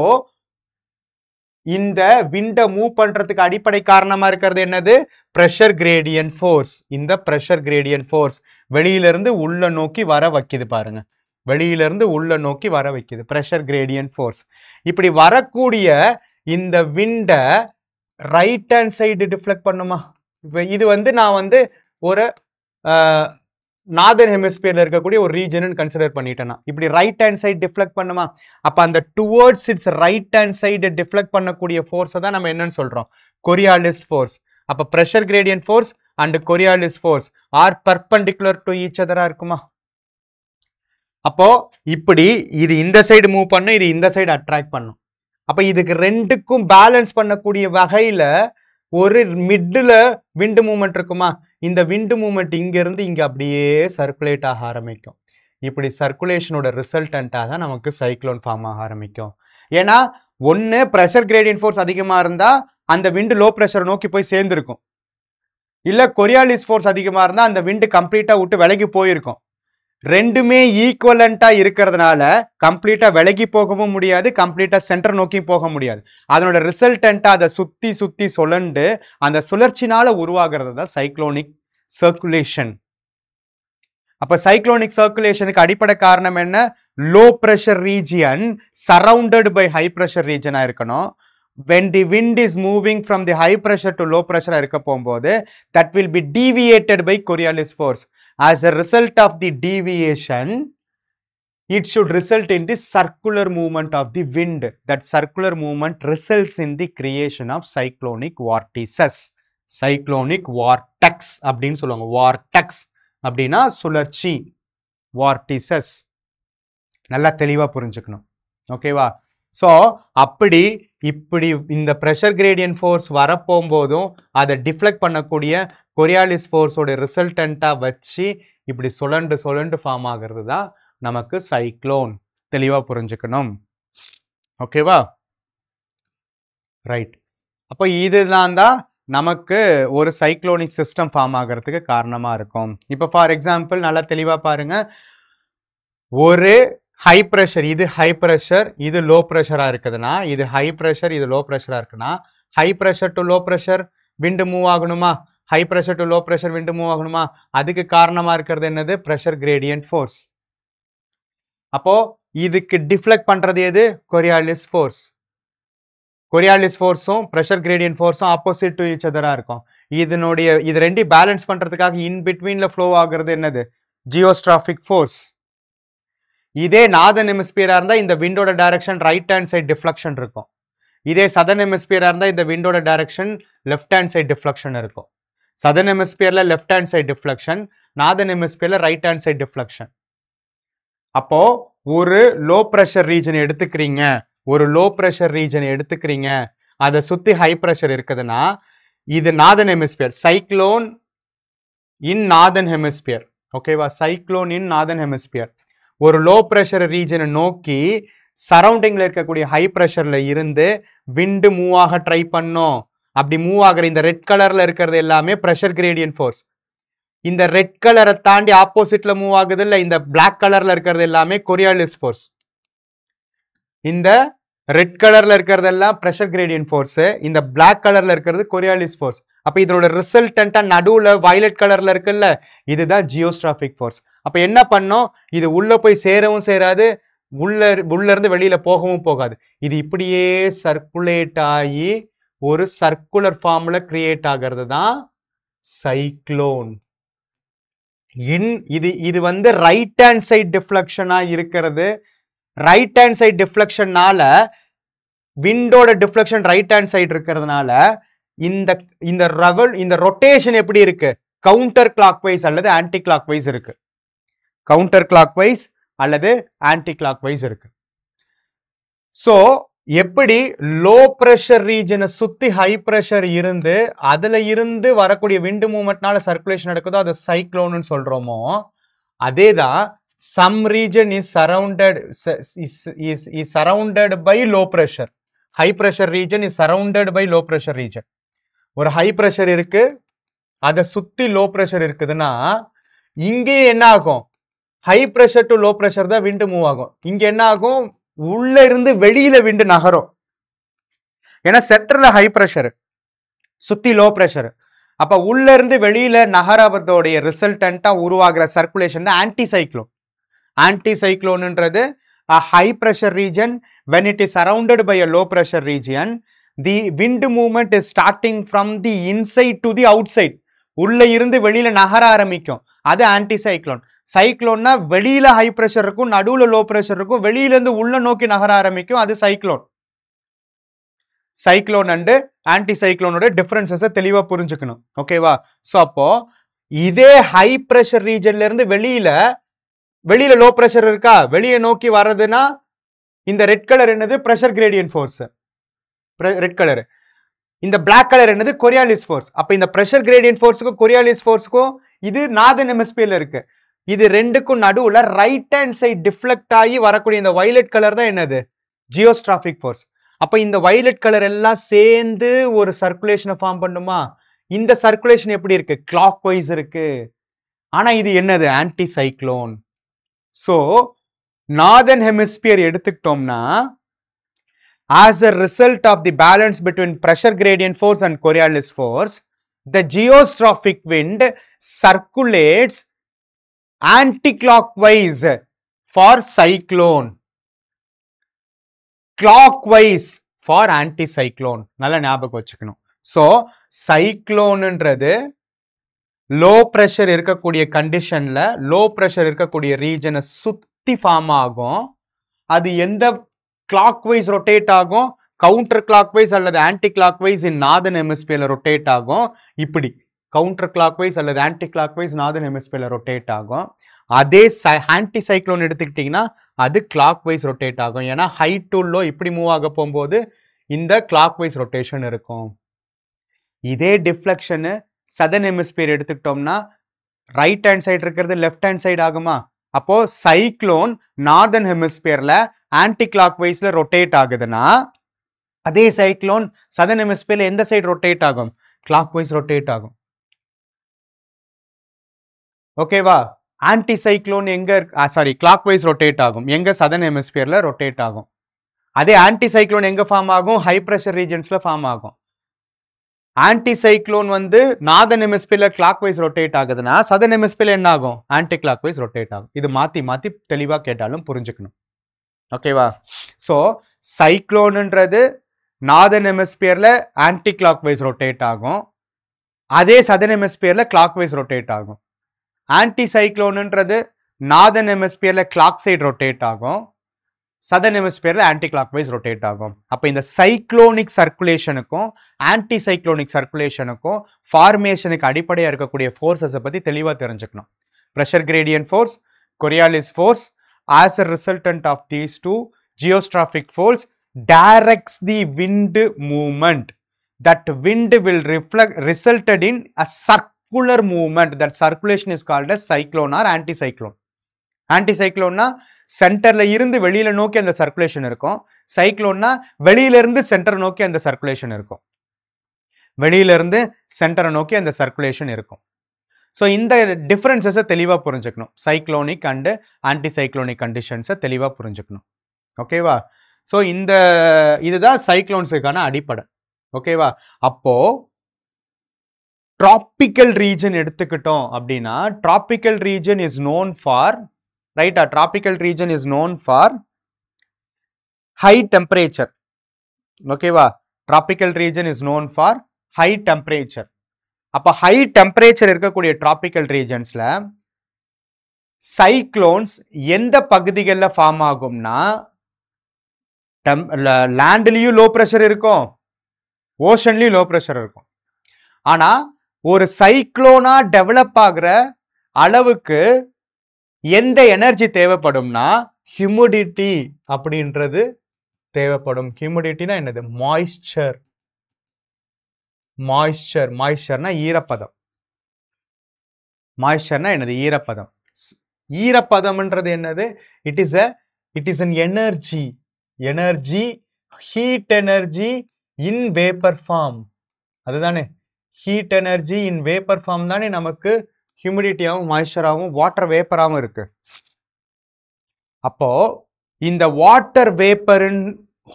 இந்த விண்டை மூவ் பண்றதுக்கு அடிப்படை காரணமா இருக்கிறது என்னது, பிரஷர் கிரேடியன்ட் ஃபோர்ஸ். இந்த பிரஷர் கிரேடியன்ட் ஃபோர்ஸ் வெளியிலிருந்து உள்ள நோக்கி வர வைக்குது பாருங்க, வெளியிலிருந்து உள்ள நோக்கி வர வைக்குது பிரஷர் கிரேடியன்ட் ஃபோர்ஸ். இப்படி வரக்கூடிய இந்த விண்டை ரைட் ஹேண்ட் சைடு டிஃப்ளெக்ட் பண்ணுமா. இது நான் ஒரு நார்தர்ன் ஹெமிஸ்பியர்ல இருக்கக்கூடிய ஒரு ரீஜன் கன்சிடர் பண்ணிட்டேன்னா இப்படி ரைட் ஹேண்ட் சைடு டிஃப்ளெக்ட் பண்ணுமா. அப்ப அந்த towards its right hand side deflect பண்ணக்கூடிய ஃபோர்ஸை தான் நம்ம என்னன்னு சொல்றோம், கொரியாலிஸ் ஃபோர்ஸ். அப்ப pressure gradient force and Coriolis force are perpendicular to each அதரா இருக்குமா. அப்போ இப்படி இது இந்த சைடு மூவ் பண்ணும், இது இந்த சைடு அட்ராக்ட் பண்ணும். அப்ப இதுக்கு ரெண்டுக்கும் பேலன்ஸ் பண்ணக்கூடிய வகையில ஒரு மிட்ல விண்டு மூவ்மெண்ட் இருக்குமா. இந்த விண்டு மூவ்மெண்ட் இங்க இருந்து இங்க அப்படியே சர்க்குலேட் ஆக ஆரம்பிக்கும். இப்படி சர்க்குலேஷனோட ரிசல்டன்டா தான் நமக்கு சைக்ளோன் ஃபார்ம் ஆக ஆரம்பிக்கும். ஏன்னா ஒன்னு பிரஷர் கிரேடியன்ட் ஃபோர்ஸ் அதிகமா இருந்தா அந்த விண்டு லோ பிரஷர் நோக்கி போய் சேர்ந்திருக்கும், இல்ல கொரியாலிஸ் ஃபோர்ஸ் அதிகமா இருந்தா அந்த விண்டு கம்ப்ளீட்டா விட்டு விலகி போயிருக்கும். ரெண்டுமே ஈக்குவலண்டா இருக்கிறதுனால கம்ப்ளீட்டா விலகி போகவும் முடியாது, கம்ப்ளீட்டா சென்டர் நோக்கி போக முடியாது. அதனோட ரிசல்டன்ட்டா அதை சுத்தி சுத்தி சுழண்டு அந்த சுழற்சினால உருவாகிறது தான் சைக்ளோனிக் சர்க்குலேஷன். அப்ப சைக்ளோனிக் சர்க்குலேஷனுக்கு அடிப்படை காரணம் என்ன, low pressure region surrounded by high pressure ரீஜனா இருக்கணும். when the wind is moving from the high pressure to low pressure இருக்க போகும்போது that will be deviated by Coriolis force. As a result of the deviation, it should result in the circular movement of the wind. That circular movement results in the creation of cyclonic vortices. Cyclonic vortex அப்படின்னு சொல்லுவாங்க. vortex அப்படின்னா சுழற்சி, vortices. நல்லா தெளிவா புரிஞ்சுக்கணும், ஓகேவா. So அப்படி இப்படி இந்த ப்ரெஷர் கிரேடியன்ட் ஃபோர்ஸ் வரப்போகும்போதும் அதை டிஃப்ளெக்ட் பண்ணக்கூடிய கொரியாலிஸ் ஃபோர்ஸோட ரிசல்டன்ட்டா வச்சு இப்படி சுழண்டு ஃபார்ம் ஆகிறது தான் நமக்கு சைக்ளோன். தெளிவா புரிஞ்சுக்கணும், ஓகேவா. ரைட். அப்போ இதுதான் நமக்கு ஒரு சைக்ளோனிக் சிஸ்டம் ஃபார்ம் ஆகிறதுக்கு காரணமா இருக்கும். இப்போ ஃபார் எக்ஸாம்பிள் நல்லா தெளிவா பாருங்க, ஒரு ஹை ப்ரெஷர், இது ஹை ப்ரெஷர், இது லோ ப்ரெஷரா இருக்குதுன்னா, இது ஹை ப்ரெஷர், இது லோ ப்ரெஷரா இருக்குன்னா, high pressure to low pressure wind move ஆகணுமா, high pressure to low pressure wind move ஆகணுமா. அதுக்கு காரணமா இருக்கிறது என்னது, ப்ரெஷர் கிரேடியன்ட் ஃபோர்ஸ். அப்போ இதுக்கு டிஃப்ளெக்ட் பண்றது எது, கொரியாலிஸ் ஃபோர்ஸ். கொரியாலிஸ் ஃபோர்ஸும் ப்ரெஷர் கிரேடியன்ட் ஃபோர்ஸும் ஆப்போசிட் டு ஈச் அதரா இருக்கும். இது ரெண்டையும் பேலன்ஸ் பண்றதுக்காக இன் பிட்வீன்ல ஃப்ளோ ஆகுறது என்னது, ஜியோஸ்ட்ராபிக் ஃபோர்ஸ். இதே நார்தர்ன் ஹெமிஸ்பியரா இருந்தா இந்த விண்டோட direction right hand side deflection இருக்கும். இதே சதர்ன் ஹெமிஸ்பியரா இருந்தா இந்த விண்டோட direction left hand side deflection இருக்கும். சதர்ன் ஹெமிஸ்பியர்ல left hand side deflection, northern ஹெமிஸ்பியர்ல ரைட் ஹேண்ட் சைடு டிஃப்ளெக்ஷன். அப்போ ஒரு லோ பிரஷர் ரீஜன் எடுத்துக்கிறீங்க, ஒரு லோ பிரஷர் ரீஜன் எடுத்துக்கிறீங்க, அதை சுத்தி ஹை பிரஷர் இருக்குதுன்னா இது நார்தர்ன் ஹெமிஸ்பியர், சைக்ளோன் இன் நார்தர்ன் ஹெமிஸ்பியர், ஓகேவா. சைக்ளோன் இன் நார்தர்ன் ஹெமிஸ்பியர் ஒரு லோ பிரஷர் ரீஜனை நோக்கி சரௌண்டிங்ல இருக்கக்கூடிய ஹை பிரஷர்ல இருந்து விண்டு மூவ் ஆக ட்ரை பண்ணோம். அப்படி மூவ் ஆகிற இந்த ரெட் கலர்ல இருக்கிறது எல்லாமே பிரஷர் கிரேடியன்ட் ஃபோர்ஸ். இந்த ரெட் கலரை தாண்டி ஆப்போசிட்ல மூவ் ஆகுது இல்ல, இந்த பிளாக் கலர்ல இருக்கிறது எல்லாமே கொரியாலிஸ் ஃபோர்ஸ். இந்த ரெட் கலர்ல இருக்கிறதெல்லாம் பிரஷர் கிரேடியன்ட் ஃபோர்ஸ், இந்த பிளாக் கலர்ல இருக்கிறது கொரியாலிஸ் ஃபோர்ஸ். அப்ப இதோட ரிசல்டன்ட்டா நடுவுல வயலட் கலர்ல இருக்குல்ல, இதுதான் ஜியோஸ்ட்ராபிக் ஃபோர்ஸ். அப்ப என்ன பண்ணோம், இது உள்ள போய் சேரவும் சேராது, உள்ள இருந்து வெளியில போகவும் போகாது. இது இப்படியே சர்க்குலேட் ஆகி ஒரு சர்க்குலர் ஃபார்ம்ல கிரியேட் ஆகிறது தான் சைக்ளோன். இது ரைட் ஹேண்ட் சைடு டிஃப்ளெக்ஷனா இருக்கிறது. ரைட் ஹேண்ட் சைடு டிஃப்ளெக்ஷன்னால விண்டோட டிஃப்ளெக்ஷன் ரைட் ஹேண்ட் சைடு இருக்கிறதுனால இந்த ரொட்டேஷன் எப்படி இருக்கு, கவுண்டர் கிளாக் வைஸ் அல்லது ஆன்டி கிளாக் வைஸ் இருக்கு. கவுண்டர் கிளாக் வைஸ் அல்லது ஆன்டி கிளாக் வைஸ் இருக்கு. சோ எப்படி லோ பிரஷர் ரீஜனை சுத்தி ஹை பிரஷர் இருந்து அதுல இருந்து வரக்கூடிய விண்டு மூவ்மெண்ட்னால சர்க்குலேஷன் நடக்குதோ அது சைக்ளோன்னு சொல்றோமோ, அதேதான் some region is surrounded by low pressure. high pressure region is surrounded by low pressure region. ஒரு high pressure இருக்கு, அதை சுத்தி low pressure இருக்குதுன்னா இங்கே என்ன ஆகும்? high pressure to low pressure தான் wind மூவ் ஆகும். இங்க என்ன ஆகும்? உள்ள இருந்து வெளியில wind நகரும். ஏன்னா சென்டர்ல ஹை பிரஷர், சுத்தி லோ பிரஷர். அப்ப உள்ள இருந்து வெளியில நகரத்தோடைய ரிசல்டன்டா உருவாகிற சர்க்குலேஷன் தான் ஆன்டி சைக்ளோன். ஆன்டி சைக்ளோன்ன்றது a high pressure region when it is surrounded by a low pressure region, the wind movement is starting from the inside to the outside. உள்ள இருந்து வெளியில நகர ஆரம்பிக்கும், அது ஆன்டி சைக்ளோன். சைக்ளோன்னா வெளியில ஹை பிரஷர் இருக்கும், நடுவுல லோ பிரஷர் இருக்கும், வெளியில இருந்து உள்ள நோக்கி நகர ஆரம்பிக்கும், அது சைக்ளோன். சைக்ளோன் அண்ட் ஆன்டி சைக்ளோனோட டிஃபரன்சஸை தெளிவா புரிஞ்சுக்கணும். ஓகேவா? ஸோ அப்போ இதே ஹை பிரஷர் ரீஜன்ல இருந்து வெளியில லோ பிரஷர் இருக்கா, வெளியே நோக்கி வர்றதுன்னா இந்த ரெட் கலர் என்னது? Pressure gradient force, red colour. இந்த பிளாக் கலர் என்னது? Coriolis force. அப்ப இந்த பிரஷர் கிரேடியன்ட் ஃபோர்ஸுக்கும் கொரியாலிஸ் ஃபோர்ஸுக்கும் இது நார்தர்ன் ஹெமிஸ்பியர்ல இருக்கு. இது ரெண்டுக்கும் நடுவுல ரைட் ஹேண்ட் சைடு டிஃப்ளெக்ட் ஆகி வரக்கூடிய இந்த வயலட் கலர் தான் என்னது? ஜியோஸ்ட்ராபிக் ஃபோர்ஸ். அப்ப இந்த வயலட் கலர் எல்லாம் சேர்ந்து ஒரு சர்க்குலேஷனை ஃபார்ம் பண்ணுமா? இந்த சர்க்குலேஷன் எப்படி இருக்கு? கிளாக் வைஸ் இருக்கு. ஆனா இது என்னது? Anti cyclone. So northern hemisphere எடுத்துக்கிட்டோம்னா as a result of the balance between pressure gradient force and Coriolis force, the geostrophic wind circulates anti-clockwise for cyclone, clockwise for anti-cyclone. நல்லா ஞாபகம் வச்சுக்கணும். ஸோ சைக்ளோன்ன்றது லோ ப்ரெஷர் இருக்கக்கூடிய கண்டிஷன்ல low pressure இருக்கக்கூடிய ரீஜனை சுத்தி form ஆகும். அது எந்த கிளாக் வைஸ் ரொட்டேட் ஆகும்? கவுண்டர் கிளாக் வைஸ் அல்லது anti clock wise in northern ஹெமிஸ்பியர்ல ரொட்டேட் ஆகும். இப்படி கவுண்டர் கிளாக் வைஸ் அல்லது ஆன்டி கிளாக் வைஸ் நார்தர்ன் ஹெமிஸ்பியர்ல ரொட்டேட் ஆகும். அதே ஆன்டி சைக்ளோன் எடுத்துக்கிட்டீங்கன்னா அது கிளாக் வைஸ் ரொட்டேட் ஆகும். ஏன்னா ஹை டு லோ இப்படி மூவ் ஆக போகும்போது இந்த கிளாக் வைஸ் ரொட்டேஷன் இருக்கும். இதே டிஃப்ளெக்ஷனு சதர்ன் ஹெமிஸ்பியர் எடுத்துக்கிட்டோம்னா ரைட் ஹேண்ட் சைடு இருக்கிறது லெஃப்ட் ஹேண்ட் சைடு ஆகுமா? அப்போ சைக்ளோன் நார்தர்ன் ஹெமிஸ்பியர்ல ஆன்டி கிளாக் வைஸ்ல ரொட்டேட் ஆகுதுன்னா அதே சைக்ளோன் சதர்ன் ஹெமிஸ்பியர்ல எந்த சைடு ரொட்டேட் ஆகும்? கிளாக் வைஸ் ரொட்டேட் ஆகும். ஓகேவா? ஆன்டி சைக்ளோன் எங்க கிளாக் வைஸ் ரொட்டேட் ஆகும். எங்க? சதர்ன் ஹெமிஸ்பியர்ல ரொட்டேட் ஆகும். அதே ஆன்டி சைக்ளோன் எங்க ஃபார்ம் ஆகும்? ஹை பிரஷர் ரீஜன்ஸ்ல ஃபார்ம் ஆகும். ஆன்டி சைக்ளோன் வந்து நார்தர்ன் ஹெமிஸ்பியர்ல கிளாக் வைஸ் ரொட்டேட் ஆகுதுன்னா சதர்ன் ஹெமிஸ்பியர்ல என்ன ஆகும்? ஆன்டி கிளாக் வைஸ் ரொட்டேட் ஆகும். இது மாத்தி மாத்தி தெளிவா கேட்டாலும் புரிஞ்சுக்கணும். ஓகேவா? ஸோ சைக்ளோன்ன்றது நார்தர்ன் ஹெமிஸ்பியர்ல ஆன்டி கிளாக் வைஸ் ரொட்டேட் ஆகும். அதே சதர்ன் ஹெமிஸ்பியர்ல கிளாக் வைஸ் ரொட்டேட் ஆகும். ஆன்டி சைக்ளோன்ன்றது நார்தர்ன் ஹெமிஸ்பியர்ல கிளாக் சைடு ரொட்டேட் ஆகும். சதர்ன் ஹெமிஸ்பியர்ல ஆன்டி கிளாக் வைஸ் ரொட்டேட் ஆகும். அப்ப இந்த சைக்ளோனிக் சர்க்குலேஷனுக்கும் ஆன்டி சைக்ளோனிக் சர்க்குலேஷனுக்கும் ஃபார்மேஷனுக்கு அடிப்படையாக இருக்கக்கூடிய ஃபோர்ஸஸை பத்தி தெளிவா தெரிஞ்சுக்கணும். Pressure gradient force, Coriolis force, as a resultant of these two, geostrophic force directs the wind movement. That wind will resulted in a circular movement. That circulation is called as cyclone or anticyclone. Anticyclone சென்டர்ல இருந்து வெளியில நோக்கி அந்த circulation இருக்கும். சைக்ளோன்னா வெளியில இருந்து centre நோக்கி அந்த சர்க்குலேஷன் இருக்கும். வெளியில இருந்து சென்டரை நோக்கி அந்த சர்க்குலேஷன் இருக்கும். ஸோ இந்த டிஃபரன்சஸை தெளிவாக புரிஞ்சுக்கணும். சைக்ளோனிக் அண்டு ஆன்டி சைக்ளோனிக் கண்டிஷன்ஸை தெளிவாக புரிஞ்சுக்கணும். ஓகேவா? ஸோ இதுதான் சைக்ளோன்ஸுக்கான அடிப்படை. ஓகேவா? அப்போ டிராபிக்கல் ரீஜன் எடுத்துக்கிட்டோம் அப்படின்னா tropical region is known for ரைட்டா? Tropical region is known for high temperature. ஓகேவா? Tropical region is known for high temperature. அப்ப ஹை டெம்பரேச்சர் இருக்கக்கூடிய டிராபிக்கல் ரீஜன்ஸ்ல சைக்ளோன்ஸ் எந்த பகுதிகளில் ஃபார்ம் ஆகும்னா லேண்ட்லயும் லோ பிரஷர் இருக்கும், ஓஷன்லயும் லோ பிரஷர் இருக்கும். ஆனா ஒரு சைக்ளோனா டெவலப் ஆகிற அளவுக்கு எந்த எனர்ஜி தேவைப்படும்னா ஹியூமிடிட்டி அப்படின்றது தேவைப்படும். ஹியூமிடிட்டினா என்னது? மாய்ஸ்சர். மாய்ஸ்சர்னா ஈரப்பதம். மாய்ஸ்சர்னா என்னது? ஈரப்பதம். ஈரப்பதம்ன்றது என்னது? It is an energy heat energy in vapour form. அதுதானே heat energy in vapour form தானே நமக்கு ஹியூமிடிட்டியாகவும் மாய்ஸ்சராகவும் வாட்டர் வேப்பராகவும் இருக்கு. அப்போ இந்த வாட்டர் வேப்பரின்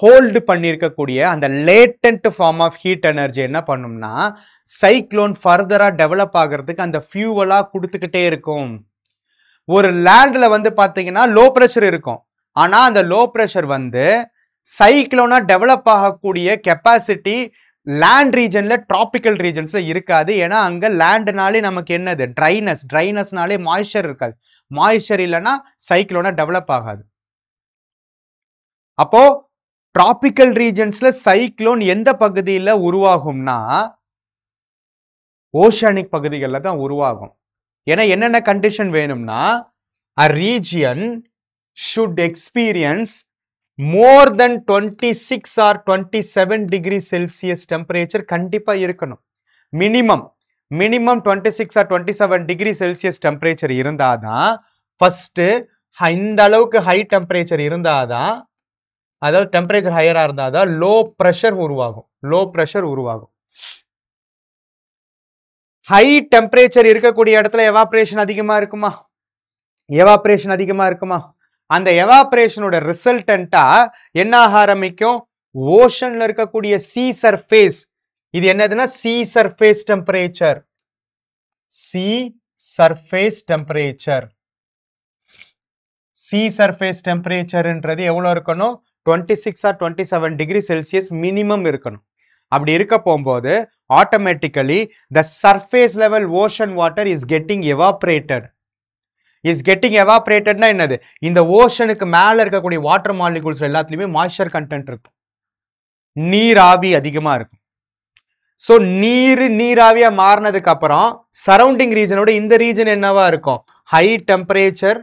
ஹோல்டு பண்ணியிருக்கக்கூடிய அந்த latent form of heat energy என்ன பண்ணும்னா சைக்ளோன் ஃபர்தரா டெவலப் ஆகிறதுக்கு அந்த ஃபியூவலா கொடுத்துக்கிட்டே இருக்கும். ஒரு லேண்ட்ல வந்து பாத்தீங்கன்னா லோ ப்ரெஷர் இருக்கும். ஆனா அந்த லோ ப்ரெஷர் வந்து சைக்ளோனா டெவலப் ஆகக்கூடிய கெப்பாசிட்டி லேண்ட் ரீஜன்ல டிராபிக்கல் ரீஜன்ஸ்ல இருக்காது. ஏன்னா அங்க லேண்ட்னாலே நமக்கு என்னது ட்ரைனஸ்னாலே மாய்ஸ்சர் இருக்காது. மாய்ஸ்சர் இல்லைன்னா சைக்ளோனா டெவலப் ஆகாது. அப்போ டிராபிக்கல் ரீஜன்ஸ்ல சைக்ளோன் எந்த பகுதியில் உருவாகும்னா ஓஷானிக் பகுதிகளில் தான் உருவாகும். ஏன்னா என்னென்ன கண்டிஷன் வேணும்னா a region should experience more than 26 or 27 degrees Celsius temperature கண்டிப்பா இருக்கணும். Minimum 26 or 27 degree Celsius temperature இருந்தாதான் ஃபர்ஸ்ட் இந்த அளவுக்கு ஹை டெம்பரேச்சர் இருந்தாதான், அதாவது டெம்பரேச்சர் ஹையரா இருந்தாதான் லோ ப்ரெஷர் உருவாகும். ஹை டெம்பரேச்சர் இருக்கக்கூடிய இடத்துல எவாப்ரேஷன் அதிகமா இருக்குமா? அந்த எவாப்ரேஷனோட ரிசல்டன்ட்டா என்ன ஆக ஆரம்பிக்கும்? ஓஷன்ல இருக்கக்கூடிய சி சர்ஃபேஸ், இது என்னதுன்னா சி சர்ஃபேஸ் டெம்பரேச்சர்ன்றது எவ்வளவு இருக்கணும்? 26 or 27 டிகிரி செல்சியஸ் மினிமம் இருக்கணும். அப்படி இருக்க போகும்போது automatically the surface level ocean water is getting எவாப்ரேட்டட்னா என்னது? இந்த ஓஷனுக்கு மேல இருக்கக்கூடிய வாட்டர் மாலிகூல்ஸ் எல்லாத்துலயுமே மாய்ஸ்சர் கண்டென்ட் இருக்கும், நீராவி அதிகமா இருக்கும். ஸோ நீராவியா மாறினதுக்கு அப்புறம் சரௌண்டிங் ரீஜனோட இந்த ரீஜன் என்னவா இருக்கும்? ஹை டெம்பரேச்சர்,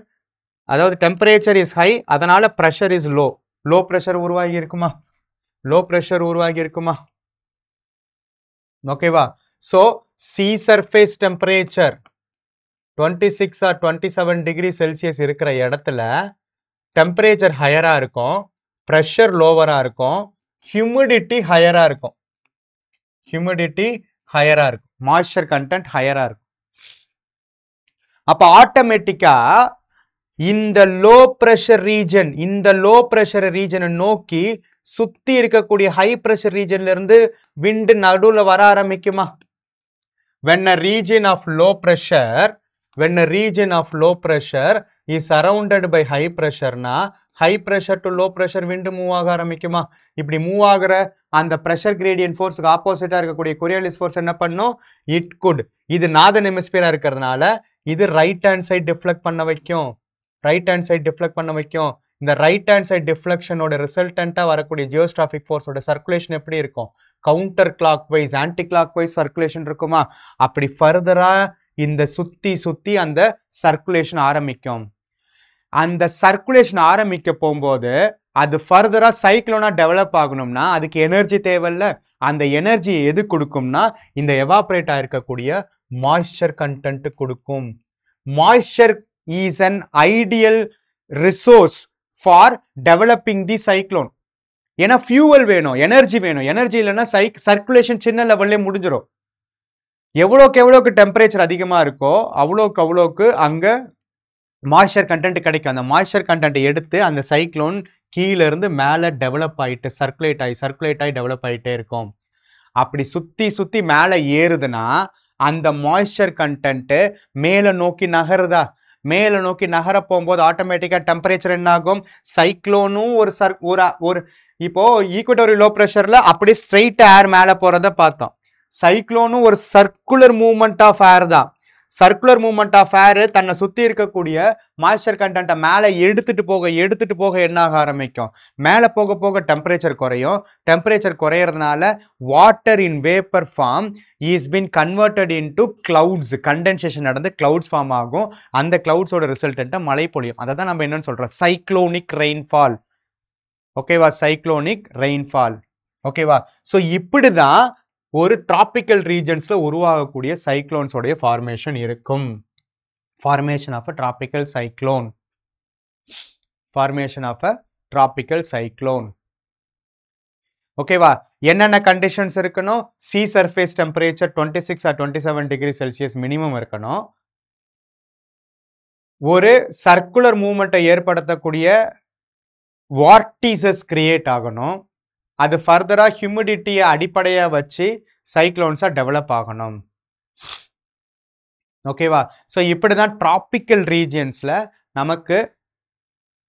அதாவது டெம்பரேச்சர் இஸ் ஹை, அதனால பிரஷர் இஸ் லோ பிரஷர் உருவாகி இருக்குமா? ஓகேவா? So C surface temperature 26 or 27 degree Celsius இருக்கிற இடத்துல டெம்பரேச்சர் ஹையரா இருக்கும், பிரஷர் லோவரா இருக்கும், ஹியூமிடிட்டி ஹையரா இருக்கும், மாய்ஸ்சர் கண்டென்ட் ஹையரா இருக்கும். அப்ப ஆட்டோமேட்டிக்கா இந்த லோ பிரஷர் ரீஜனை நோக்கி சுத்தி இருக்கக்கூடிய ஹை பிரஷர் ரீஜன்ல இருந்து விண்ட் நடுவுல வர ஆரம்பிக்குமா? when a region of low pressure is surrounded by high pressure na high pressure to low pressure wind move ஆக ஆரம்பிக்குமா? இப்படி மூவ் ஆகுற அந்த பிரஷர் கிரேடியன்ட் ஃபோர்ஸ்க்கு ஆப்போசிட்டா இருக்கக்கூடிய கொரியாலிஸ் ஃபோர்ஸ் என்ன பண்ணும்? இட் குட், இது நார்தர்ன் ஹெமிஸ்பியரா இருக்கிறதுனால இது ரைட் ஹேண்ட் சைடு டிஃப்ளெக்ட் பண்ண வைக்கும். இந்த ரைட் ஹேண்ட் சைடு டிஃப்ளெக்ஷனோட ரிசல்டன்ட்டா வரக்கூடிய ஜியோஸ்ட்ராபிக் ஃபோர்ஸோட சர்க்குலேஷன் எப்படி இருக்கும்? Counter clockwise, anti clock wise circulation இருக்குமா? அப்படி ஃபர்தரா இந்த சுத்தி அந்த சர்க்குலேஷன் ஆரம்பிக்கும். அந்த சர்க்குலேஷன் ஆரம்பிக்க போகும்போது அது ஃபர்தரா சைக்ளோனா டெவலப் ஆகணும்னா அதுக்கு எனர்ஜி தேவையில்ல. அந்த எனர்ஜி எது கொடுக்கும்னா இந்த எவாப்ரேட் ஆயிருக்கக்கூடிய மாய்ஸ்சர் கண்டென்ட் கொடுக்கும். Moisture is an ideal resource for developing the cyclone. ஏன்னா ஃபியூவல் வேணும், எனர்ஜி இல்லைன்னா சர்க்குலேஷன் சின்ன லெவல்லே முடிஞ்சிடும். எவ்வளோக்கு டெம்பரேச்சர் அதிகமா இருக்கோ அவ்வளோக்கு அங்க மாய்ஸ்சர் கண்டென்ட் கிடைக்கும். அந்த மாய்ஸ்சர் கண்டென்ட் எடுத்து அந்த சைக்ளோன் கீழே இருந்து மேலே டெவலப் ஆயிட்டு சர்க்குலேட் ஆகி டெவலப் ஆகிட்டே இருக்கும். அப்படி சுத்தி மேலே ஏறுதுன்னா அந்த மாய்ஸ்சர் கண்டென்ட் மேலே நோக்கி நகர போகும்போது ஆட்டோமேட்டிக்கா டெம்பரேச்சர் என்ன ஆகும்? சைக்ளோனும் ஒரு இப்போ ஈக்குவட்டோரியல் லோ பிரஷர்ல அப்படியே ஸ்ட்ரெயிட் ஏர் மேலே போறத பார்த்தோம். சைக்ளோனும் ஒரு சர்க்குலர் மூவ்மெண்ட் ஆஃப் ஏர் தான். சர்க்குலர் மூவ்மெண்ட் ஆஃப் ஏர் தன்னை சுத்தி இருக்கக்கூடிய மாய்ஸ்சர் கண்டென்ட்டை மேலே எடுத்துட்டு போக என்ன ஆக ஆரம்பிக்கும்? மேலே போக டெம்பரேச்சர் குறையும். டெம்பரேச்சர் குறையறதுனால water in vapour form is been converted into clouds. Condensation நடந்து கிளவுட்ஸ் ஃபார்ம் ஆகும். அந்த கிளவுட்ஸோட ரிசல்டன்ட்டை மழை பொழியும். அதை தான் நம்ம என்னன்னு சொல்றோம்? Cyclonic rainfall. ஓகேவா? Cyclonic rainfall. ஓகேவா? ஸோ இப்படிதான் ஒரு டிராபிக்கல் ரீஜன்ஸ்ல உருவாகக்கூடிய சைக்ளோன்ஸோடைய ஃபார்மேஷன் இருக்கும். Formation of a tropical cyclone. ஓகேவா? என்னென்ன கண்டிஷன்ஸ் இருக்கணும்? Sea surface temperature 26 or 27 degree Celsius minimum இருக்கணும். ஒரு சர்க்குலர் மூவ்மெண்ட்டை ஏற்படுத்தக்கூடிய வார்டிசஸ் கிரியேட் ஆகணும். அது ஃபர்தரா ஹியூமிடிட்டியை அடிப்படையா வச்சு சைக்ளோன்ஸா டெவலப் ஆகணும். ஓகேவா? ஸோ இப்படிதான் டிராபிக்கல் ரீஜியன்ஸ்ல நமக்கு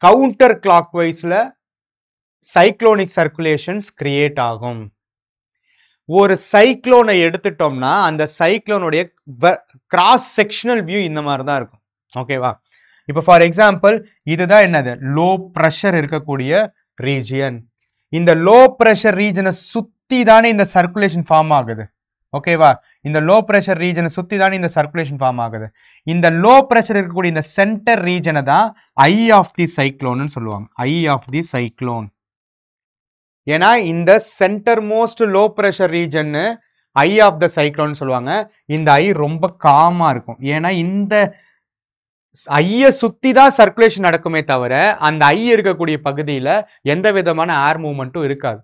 கவுண்டர் கிளாக் வைஸ்ல சைக்ளோனிக் சர்க்குலேஷன்ஸ் கிரியேட் ஆகும். ஒரு சைக்ளோனை எடுத்துட்டோம்னா அந்த சைக்ளோனுடைய கிராஸ் செக்ஷனல் வியூ இந்த மாதிரி தான் இருக்கும். ஓகேவா? இப்போ ஃபார் எக்ஸாம்பிள் இதுதான் என்னது? லோ ப்ரெஷர் இருக்கக்கூடிய ரீஜியன். இந்த லோ ப்ரெஷர் ரீஜனை சுத்தி தானே இந்த சர்க்குலேஷன் ஃபார்ம் ஆகுது. ஓகேவா? இந்த லோ ப்ரெஷர் ரீஜனை சுத்தி தானே இந்த சர்க்குலேஷன் ஃபார்ம் ஆகுது. இந்த லோ ப்ரெஷர் இருக்கக்கூடிய இந்த சென்டர் ரீஜனை தான் ஐ ஆஃப் தி சைக்ளோன்னு சொல்லுவாங்க. Eye of the cyclone. ஏன்னா இந்த centre most low pressure region eye of the cyclone சொல்லுவாங்க. இந்த ஐ ரொம்ப காமா இருக்கும். ஏன்னா இந்த ஐய சுத்தி தான் சர்க்குலேஷன் நடக்குமே தவிர அந்த ஐ இருக்கக்கூடிய பகுதியில எந்த விதமான ஏர் மூவ்மெண்ட்டும் இருக்காது.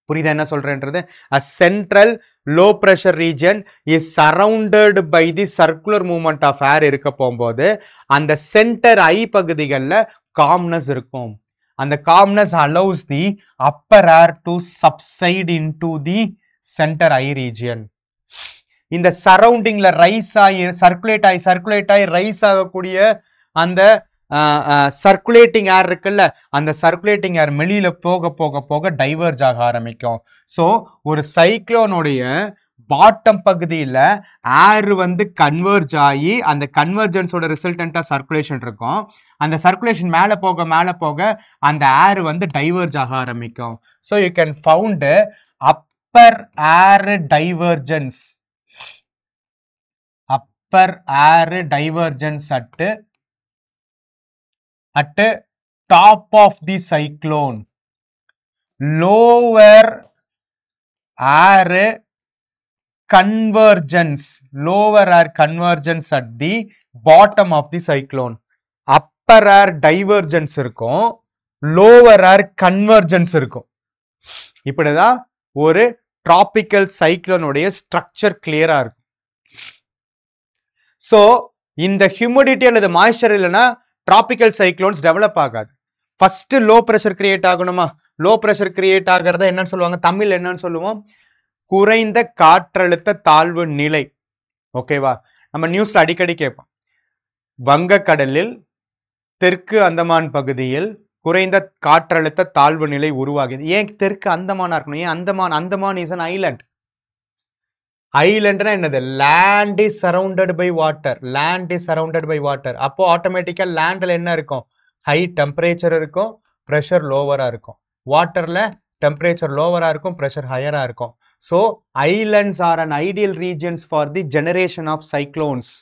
புரியுதா என்ன சொல்றேன்றது? a central low pressure region is surrounded by the circular movement of air இருக்க போகும்போது அந்த சென்டர் ஐ பகுதிகளில் காம்னஸ் இருக்கும். அந்த calmness allows the upper air to subside into the center eye region. இந்த சரௌண்டிங்ல ரைஸ் ஆகி சர்க்குலேட் ஆகி ரைஸ் ஆகக்கூடிய அந்த சர்க்குலேட்டிங் ஏர் இருக்குல்ல, அந்த சர்க்குலேட்டிங் ஏர் வெளியில போக போக போக டைவர்ஜ் ஆக ஆரம்பிக்கும். ஸோ ஒரு சைக்ளோனுடைய பாட்டம் பகுதியில் ஏர் வந்து கன்வர்ஜ் ஆகி அந்த கன்வர்ஜன்ஸோட ரிசல்டண்டா சர்க்குலேஷன் இருக்கும். அந்த சர்க்குலேஷன் மேலே போக அந்த ஏர் வந்து டைவர்ஜ் ஆக ஆரம்பிக்கும். So you can found upper air divergence. upper air divergence at top of the cyclone, lower air convergence at the bottom of the cyclone. upper air divergence இருக்கும், lower air convergence இருக்கும். இப்படிதான் ஒரு tropical சைக்ளோனுடைய structure கிளியரா இருக்கும். So இந்த humidity அல்லது moisture இல்லைன்னா tropical cyclones develop ஆகாது. ஃபர்ஸ்ட் லோ ப்ரெஷர் கிரியேட் ஆகணுமா? லோ ப்ரெஷர் கிரியேட் ஆகிறத என்னன்னு சொல்லுவாங்க? தமிழ் என்னன்னு சொல்லுவோம்? குறைந்த காற்றழுத்த தாழ்வு நிலை. ஓகேவா? நம்ம நியூஸ்ல அடிக்கடி கேட்போம். வங்கக்கடலில் தெற்கு அந்தமான் பகுதியில் குறைந்த காற்றழுத்த தாழ்வு நிலை உருவாகுது. ஏன் தெற்கு அந்தமானா இருக்கணும்? ஏன் அந்தமான் இஸ் an island. ஐலண்ட்னா என்னது? Land is surrounded by water. Land is surrounded by water. அப்போ ஆட்டோமேட்டிக்கா லேண்ட்ல என்ன இருக்கும்? ஹை டெம்பரேச்சர் இருக்கும், ப்ரெஷர் லோவரா இருக்கும். வாட்டர்ல டெம்பரேச்சர் லோவரா இருக்கும், ப்ரெஷர் ஹையரா இருக்கும். So islands are an ideal regions for the generation of cyclones.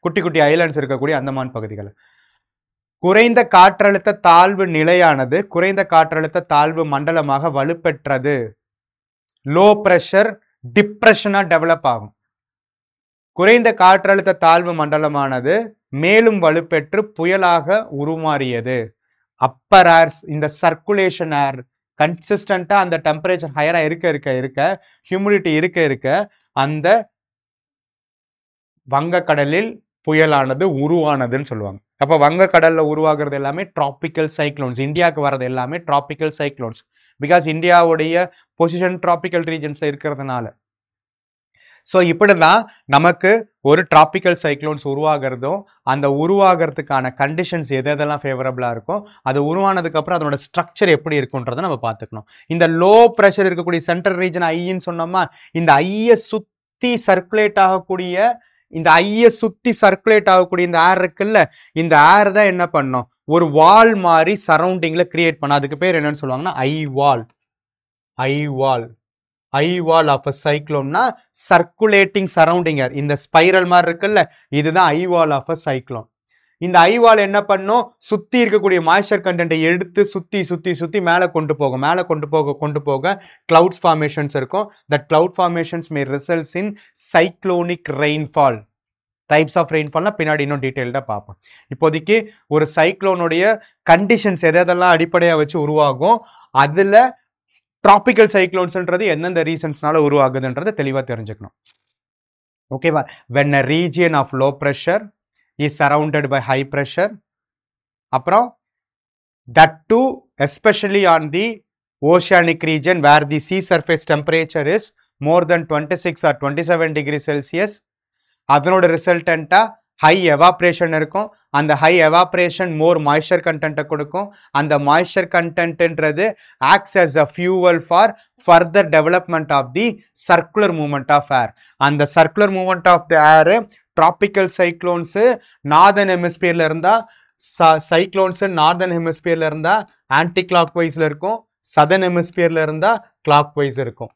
குட்டி குட்டி ஐலண்ட்ஸ் இருக்கக்கூடிய அந்தமான் பகுதிகள். குறைந்த காற்றழுத்த தாழ்வு நிலையானது குறைந்த காற்றழுத்த தாழ்வு மண்டலமாக வலுப்பெற்றது. லோ ப்ரெஷர் டிப்ரெஷனா டெவலப் ஆகும். குறைந்த காற்றழுத்த தாழ்வு மண்டலமானது மேலும் வலுப்பெற்று புயலாக உருமாறியது. அப்பர் ஏர், இந்த சர்க்குலேஷன் ஏர் கன்சிஸ்டண்டா அந்த டெம்பரேச்சர் ஹையரா இருக்க ஹியூமிடிட்டி இருக்க அந்த வங்கக்கடலில் புயலானது உருவானதுன்னு சொல்லுவாங்க. அப்ப வங்கக்கடல்ல உருவாகிறது எல்லாமே டிராபிக்கல் சைக்ளோன்ஸ். இந்தியாவுக்கு வர்றது எல்லாமே டிராபிக்கல் சைக்ளோன்ஸ். பிகாஸ் இந்தியாவுடைய பொசிஷன் டிராபிக்கல் ரீஜன்ஸ்ல இருக்கிறதுனால. ஸோ இப்படிதான் நமக்கு ஒரு டிராபிக்கல் சைக்ளோன்ஸ் உருவாகிறதும் அந்த உருவாகிறதுக்கான கண்டிஷன்ஸ் எதெல்லாம் ஃபேவரபிளா இருக்கும், அது உருவானதுக்கு அப்புறம் அதனோட ஸ்ட்ரக்சர் எப்படி இருக்குன்றதை நம்ம பார்த்துக்கணும். இந்த லோ ப்ரெஷர் இருக்கக்கூடிய சென்ட்ரல் ரீஜன் ஐன்னு சொன்னோமா, இந்த ஐயை சுத்தி சர்க்குலேட் ஆகக்கூடிய இந்த ஏர் இருக்குல்ல, இந்த ஏர் தான் என்ன பண்ணும்? ஒரு வால் மாதிரி சரௌண்டிங்ல கிரியேட் பண்ண. அதுக்கு பேர் என்னன்னு சொல்லுவாங்கன்னா ஐ வால் ஆஃப் அ சைக்ளோன்னா சர்க்குலேட்டிங் சரௌண்டிங் ஏர். இந்த ஸ்பைரல் மாதிரி இருக்குல்ல, இதுதான் ஐ வால் ஆஃப் அ சைக்ளோன். இந்த ஐ வால் என்ன பண்ணும்? சுத்தி இருக்கக்கூடிய மாய்ஸ்சர் கண்டென்ட்டை எடுத்து சுத்தி மேலே கொண்டு போக கிளவுட்ஸ் ஃபார்மேஷன்ஸ் இருக்கும். That cloud formations may results in cyclonic rainfall. Types of ரெயின்ஃபால்னா பின்னாடி இன்னும் டீட்டெயில்டாக பார்ப்போம். இப்போதைக்கு ஒரு சைக்ளோனுடைய கண்டிஷன்ஸ் எதெல்லாம் அடிப்படையாக வச்சு உருவாகும், அதில் டிராபிக்கல் சைக்ளோன்ஸ்ன்றது எந்தெந்த ரீசன்ஸ்னால உருவாகுதுன்றதை தெளிவாக தெரிஞ்சுக்கணும். ஓகேவா? when a region of low pressure is surrounded by high pressure, அப்புறம் that too especially on the oceanic region where the sea surface temperature is more than 26 or 27 degrees Celsius, அதனோட ரிசல்டண்டா ஹை எவாப்ரேஷன் இருக்கும். அந்த high evaporation மோர் moisture கண்டென்ட்டை கொடுக்கும். அந்த moisture கண்டென்ட்ன்றது acts as a fuel for further development of the circular movement of air. அந்த circular movement of the air tropical cyclones northern ஹெமிஸ்பியர்ல இருந்தா சைக்ளோன்ஸ் நார்தர்ன் ஹெமிஸ்பியர்ல இருந்தா ஆன்டி கிளாக் வைஸ்ல இருக்கும், சதர்ன் ஹெமிஸ்பியர்ல இருந்தா கிளாக் வைஸ் இருக்கும்.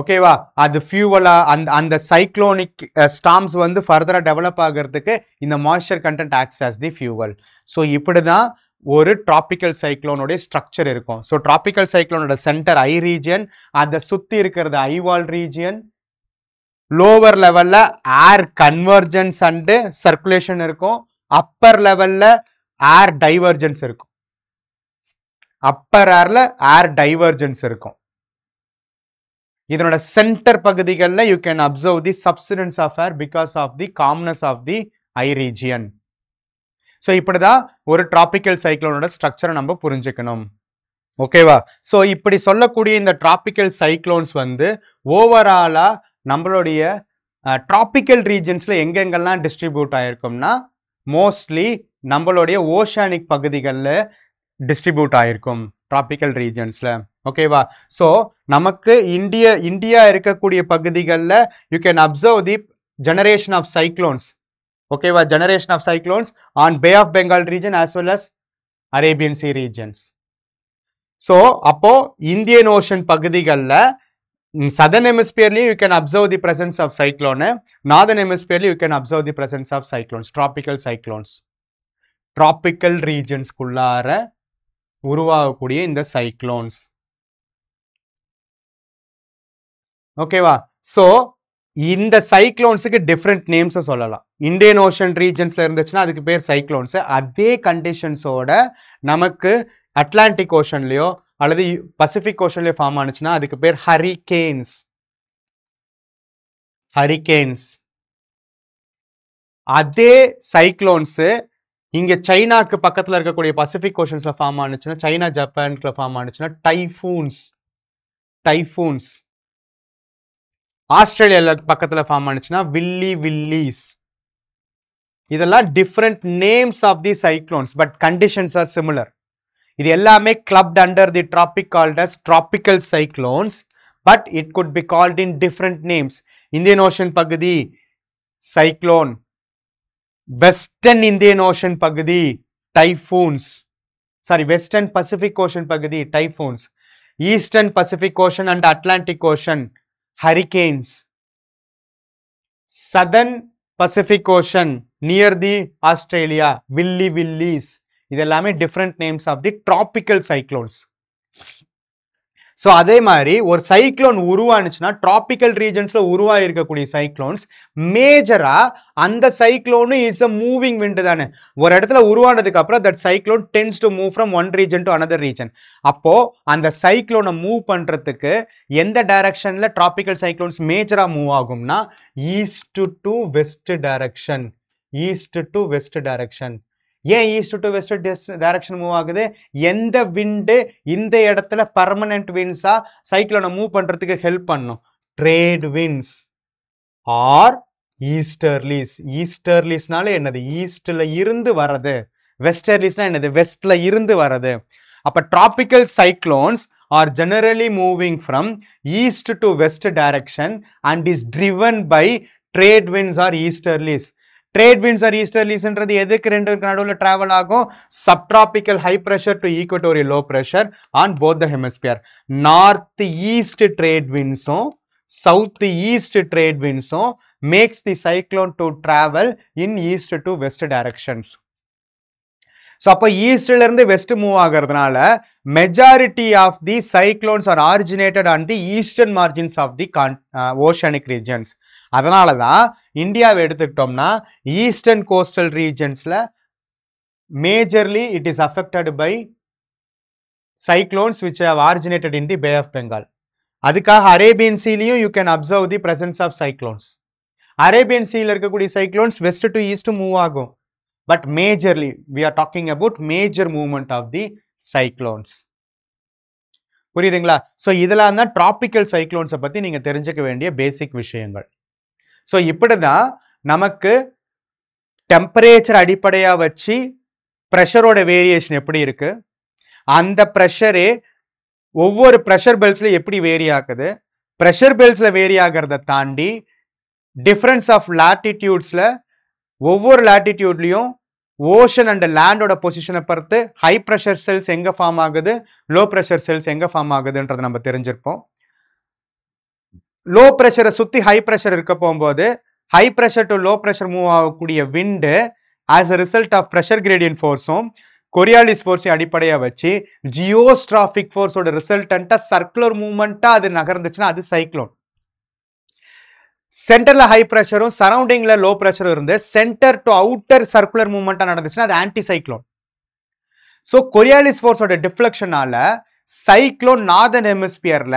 ஓகேவா? அது ஃபியூவலா அந்த சைக்ளோனிக் ஸ்டார்ம்ஸ் வந்து ஃபர்தரா டெவலப் ஆகிறதுக்கு இந்த மாய்ஸ்சர் கண்டென்ட் ஆக்ட்ஸ் as தி ஃபியூவல். ஸோ இப்படிதான் ஒரு டிராபிக்கல் சைக்ளோனுடைய ஸ்ட்ரக்சர் இருக்கும். ஸோ டிராபிக்கல் சைக்ளோனோட சென்டர் ஐ ரீஜியன், அதை சுத்தி இருக்கிறது ஐவால் ரீஜியன். லோவர் லெவல்ல ஏர் கன்வர்ஜன்ஸ் அண்ட் சர்க்குலேஷன் இருக்கும். அப்பர் லெவல்ல ஏர் டைவர்ஜன்ஸ் இருக்கும். அப்பர் ஏர்ல ஏர் டைவர்ஜன்ஸ் இருக்கும். இதனோட சென்டர் பகுதிகளில் you can observe the subsidence of air because of the calmness of the eye region. So இப்படிதான் ஒரு டிராபிக்கல் சைக்ளோனோட ஸ்ட்ரக்சரை நம்ம புரிஞ்சுக்கணும். ஓகேவா? ஸோ இப்படி சொல்லக்கூடிய இந்த டிராபிக்கல் சைக்ளோன்ஸ் வந்து ஓவராலா நம்மளுடைய டிராபிக்கல் ரீஜன்ஸ்ல எங்கெங்கெல்லாம் டிஸ்ட்ரிபியூட் ஆயிருக்கும்னா மோஸ்ட்லி நம்மளுடைய ஓஷானிக் பகுதிகளில் டிஸ்ட்ரிபியூட் ஆயிருக்கும் டிராபிக்கல் ரீஜன்ஸ்ல. ஓகேவா? ஸோ நமக்கு இந்தியா இருக்கக்கூடிய பகுதிகளில் you can observe the generation of cyclones. ஓகேவா? Generation of cyclones on Bay of Bengal region as well as Arabian sea ரீஜன்ஸ். ஸோ அப்போ இந்தியன் ஓஷன் பகுதிகளில் சதர்ன் ஹெமிஸ்பியர்லயும் you can observe the presence of cyclone, northern ஹெமிஸ்பியர்லயும் you can observe the presence of cyclones, tropical cyclones. Tropical ரீஜன்ஸ்குள்ளார உருவாகக்கூடிய இந்த cyclones. ஓகேவா? So இந்த சைக்ளோன்ஸுக்கு டிஃப்ரெண்ட் நேம்ஸை சொல்லலாம். இந்தியன் ஓஷன் ரீஜன்ஸ்ல இருந்துச்சுன்னா அதுக்கு பேர் சைக்ளோன்ஸ். அதே கண்டிஷன்ஸோட நமக்கு அட்லாண்டிக் ஓஷன்லயோ அல்லது பசிபிக் ஓஷன்லயோ ஃபார்ம் ஆனிச்சுன்னா அதுக்கு பேர் ஹரிகேன்ஸ். ஹரிகேன்ஸ். அதே சைக்ளோன்ஸ் இங்க சைனாக்கு பக்கத்துல இருக்கக்கூடிய பசிபிக் ஓஷன்ஸ்ல ஃபார்ம் ஆனிச்சுன்னா, சைனா ஜப்பான்ல ஃபார்ம் ஆனிச்சுன்னா டைஃபூன்ஸ். டைஃபூன்ஸ். ஆஸ்திரேலியால பக்கத்துல ஃபார்ம் ஆனிச்சுன்னா வில்லிஸ். இதெல்லாம் different names of the cyclones, but conditions are similar. இது எல்லாமே clubbed under the tropic called as tropical cyclones, but it could be called in different names. Indian Ocean பகுதி cyclone, Western Indian Ocean பகுதி typhoons, Western Pacific Ocean பகுதி typhoons, Eastern Pacific Ocean and Atlantic Ocean hurricanes, Southern Pacific Ocean near the Australia willies. இதெல்லாமே different names of the tropical cyclones. So அதே மாதிரி ஒரு cyclone உருவானுச்சுன்னா tropical ரீஜன்ஸ்ல உருவாகி இருக்கக்கூடிய cyclones மேஜரா அந்த cyclone is a moving wind தானே. ஒரு இடத்துல உருவானதுக்கு அப்புறம் that cyclone tends to move from one region to another region. அப்போ அந்த சைக்ளோனை மூவ் பண்றதுக்கு எந்த டைரக்ஷன்ல டிராபிக்கல் சைக்ளோன்ஸ் மேஜரா மூவ் ஆகும்னா east to west direction. East to west direction. ஏன் east to west direction move ஆகுது? எந்த விண்டு இந்த இடத்துல பர்மனன்ட் விண்ட்ஸா சைக்ளோனை மூவ் பண்றதுக்கு ஹெல்ப் பண்ணும்? Trade winds are easterlies. ஈஸ்டர்லிஸ்னால என்னது? ஈஸ்ட்ல இருந்து வர்றது. வெஸ்டர்லிஸ்னா என்னது? வெஸ்ட்ல இருந்து வர்றது. அப்ப tropical cyclones are generally moving from east to west direction and is driven by trade winds or easterlies. Trade winds or easterlies என்றது எதுக்கு ரெண்டுக்கு நடுவில் டிராவல் ஆகும்? Subtropical high pressure to equatorial low pressure on both the hemisphere. North east trade விண்ட்ஸும் south east trade விண்ட்ஸும் makes the cyclone to travel in east to west directions. So அப்போ ஈஸ்ட்ல இருந்து வெஸ்ட் மூவ் ஆகிறதுனால majority of the cyclones are originated on the eastern margins of the oceanic regions. அதனால தான் இந்தியாவை எடுத்துக்கிட்டோம்னா ஈஸ்டர்ன் கோஸ்டல் ரீஜன்ஸ்ல majorly it is affected by cyclones which have originated in the Bay of Bengal. அதுக்காக Arabian சீலையும் you can observe the presence of cyclones. Arabian சீல இருக்கக்கூடிய cyclones west to east move ஆகும். But majorly we are talking about major movement of the cyclones. புரியுதுங்களா? So இதெல்லாம் தான் tropical சைக்ளோன்ஸை பற்றி நீங்கள் தெரிஞ்சுக்க வேண்டிய பேசிக் விஷயங்கள். ஸோ இப்படி தான் நமக்கு டெம்பரேச்சர் அடிப்படையாக வச்சு ப்ரெஷரோட வேரியேஷன் எப்படி இருக்கு, அந்த ப்ரெஷரே ஒவ்வொரு ப்ரெஷர் பெல்ட்ஸில் எப்படி வேரி ஆகுது, ப்ரெஷர் பெல்ட்ஸில் வேரி ஆகிறத தாண்டி டிஃப்ரென்ஸ் ஆஃப் லாட்டிடியூட்ஸில் ஒவ்வொரு லாட்டிடியூட்லையும் ஓஷன் அண்ட் லேண்டோட பொசிஷனை பொறுத்து ஹை ப்ரெஷர் செல்ஸ் எங்கே ஃபார்ம் ஆகுது, லோ ப்ரெஷர் செல்ஸ் எங்கே ஃபார்ம் ஆகுதுன்றதை நம்ம தெரிஞ்சிருப்போம். லோ ப்ரெஷரை சுற்றி ஹை ப்ரெஷர் இருக்க போகும்போது high pressure to low pressure move ஆகக்கூடிய wind as a result of pressure gradient ஃபோர்ஸும் கொரியாலிஸ் ஃபோர்ஸையும் அடிப்படையாக வச்சு ஜியோஸ்ட்ராஃபிக் ஃபோர்ஸோட ரிசல்டண்ட்டாக சர்க்குலர் மூவ்மெண்ட்டாக அது நகர்ந்துச்சுன்னா அது சைக்ளோன். சென்டர்ல ஹை ப்ரெஷரும் சரௌண்டிங்ல லோ ப்ரெஷரும் இருந்து சென்டர் டு அவுட்டர் சர்க்குலர் மூவ்மெண்டா நடந்துச்சுன்னா அது ஆன்டி சைக்ளோன். ஸோ கொரியாலிஸ் ஃபோர்ஸோட டிஃப்ளெக்ஷனால சைக்ளோன் நார்தர்ன் ஹெமிஸ்பியர்ல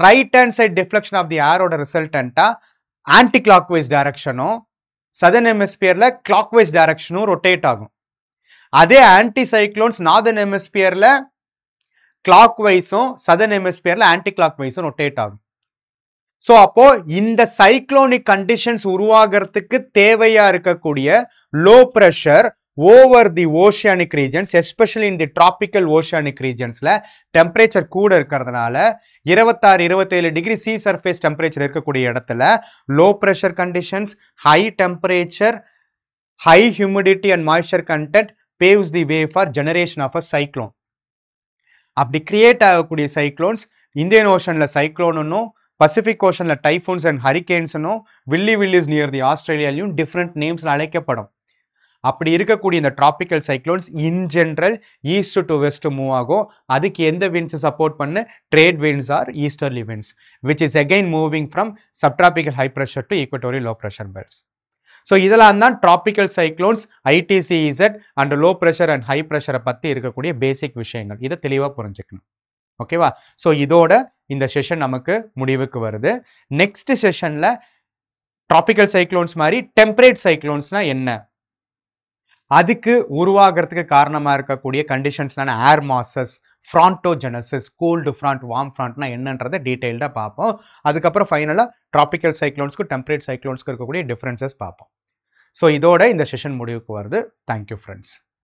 right hand side deflection of the ஏரோட ரிசல்டன்ட்டா ஆன்டி கிளாக் வைஸ் டைரக்ஷனும் சதர்ன் ஹெமிஸ்பியர்ல கிளாக் வைஸ் டைரக்ஷனும் ரொட்டேட் ஆகும். அதே ஆன்டி சைக்ளோன்ஸ் நார்தர்ன் ஹெமிஸ்பியர்ல கிளாக் வைஸும் சதர்ன் ஹெமிஸ்பியர்ல ஆன்டி கிளாக் வைஸும் ரொட்டேட் ஆகும். ஸோ அப்போ இந்த சைக்ளோனிக் கண்டிஷன்ஸ் உருவாகிறதுக்கு தேவையா இருக்கக்கூடிய low pressure over the oceanic regions, especially in the tropical oceanic ரீஜன்ஸ்ல டெம்பரேச்சர் கூட இருக்கிறதுனால 26-27 டிகிரி சி சர்ஃபேஸ் டெம்பரேச்சர் இருக்கக்கூடிய இடத்துல low pressure conditions, high temperature, high humidity and moisture content paves the way for generation of a cyclone. அப்படி create ஆகக்கூடிய cyclones Indian ஓஷன்ல சைக்ளோனும் Pacific ஓஷன்ல டைஃபூன்ஸ் அண்ட் ஹரிகேன்ஸனும் வில்லிஸ் நியர் தி ஆஸ்திரேலியாலையும் different நேம்ஸ்ல அழைக்கப்படும். அப்படி இருக்கக்கூடிய இந்த tropical cyclones in general east to west move ஆகும். அதுக்கு எந்த விண்ட்ஸ் சப்போர்ட் பண்ணு? Trade winds R easterly winds which is again moving from subtropical high pressure to equatorial low pressure belts. So இதெல்லாம் தான் tropical cyclones, ITCZ and low pressure and high ப்ரெஷரை பற்றி இருக்கக்கூடிய பேசிக் விஷயங்கள். இதை தெளிவாக புரிஞ்சுக்கணும். ஓகேவா? ஸோ இதோட இந்த செஷன் நமக்கு முடிவுக்கு வருது. நெக்ஸ்ட் செஷன்ல டிராபிக்கல் சைக்ளோன்ஸ் மாதிரி டெம்பரேட் சைக்ளோன்ஸ்னா என்ன, அதுக்கு உருவாகிறதுக்கு காரணமா இருக்கக்கூடிய கண்டிஷன்ஸ்னான ஏர் மாசஸ், ஃப்ரான்டோஜெனசிஸ், கோல்டு ஃப்ராண்ட், வார்ம் ஃப்ராண்ட்னா என்னன்றதை டீட்டெயில்டாக பார்ப்போம். அதுக்கப்புறம் ஃபைனலாக டிராபிக்கல் சைக்ளோன்ஸ்க்கு டெம்பரேட் சைக்ளோன்ஸ்க்கு இருக்கக்கூடிய டிஃப்ரென்சஸ் பார்ப்போம். ஸோ இதோட இந்த செஷன் முடிவுக்கு வருது. Thank you friends.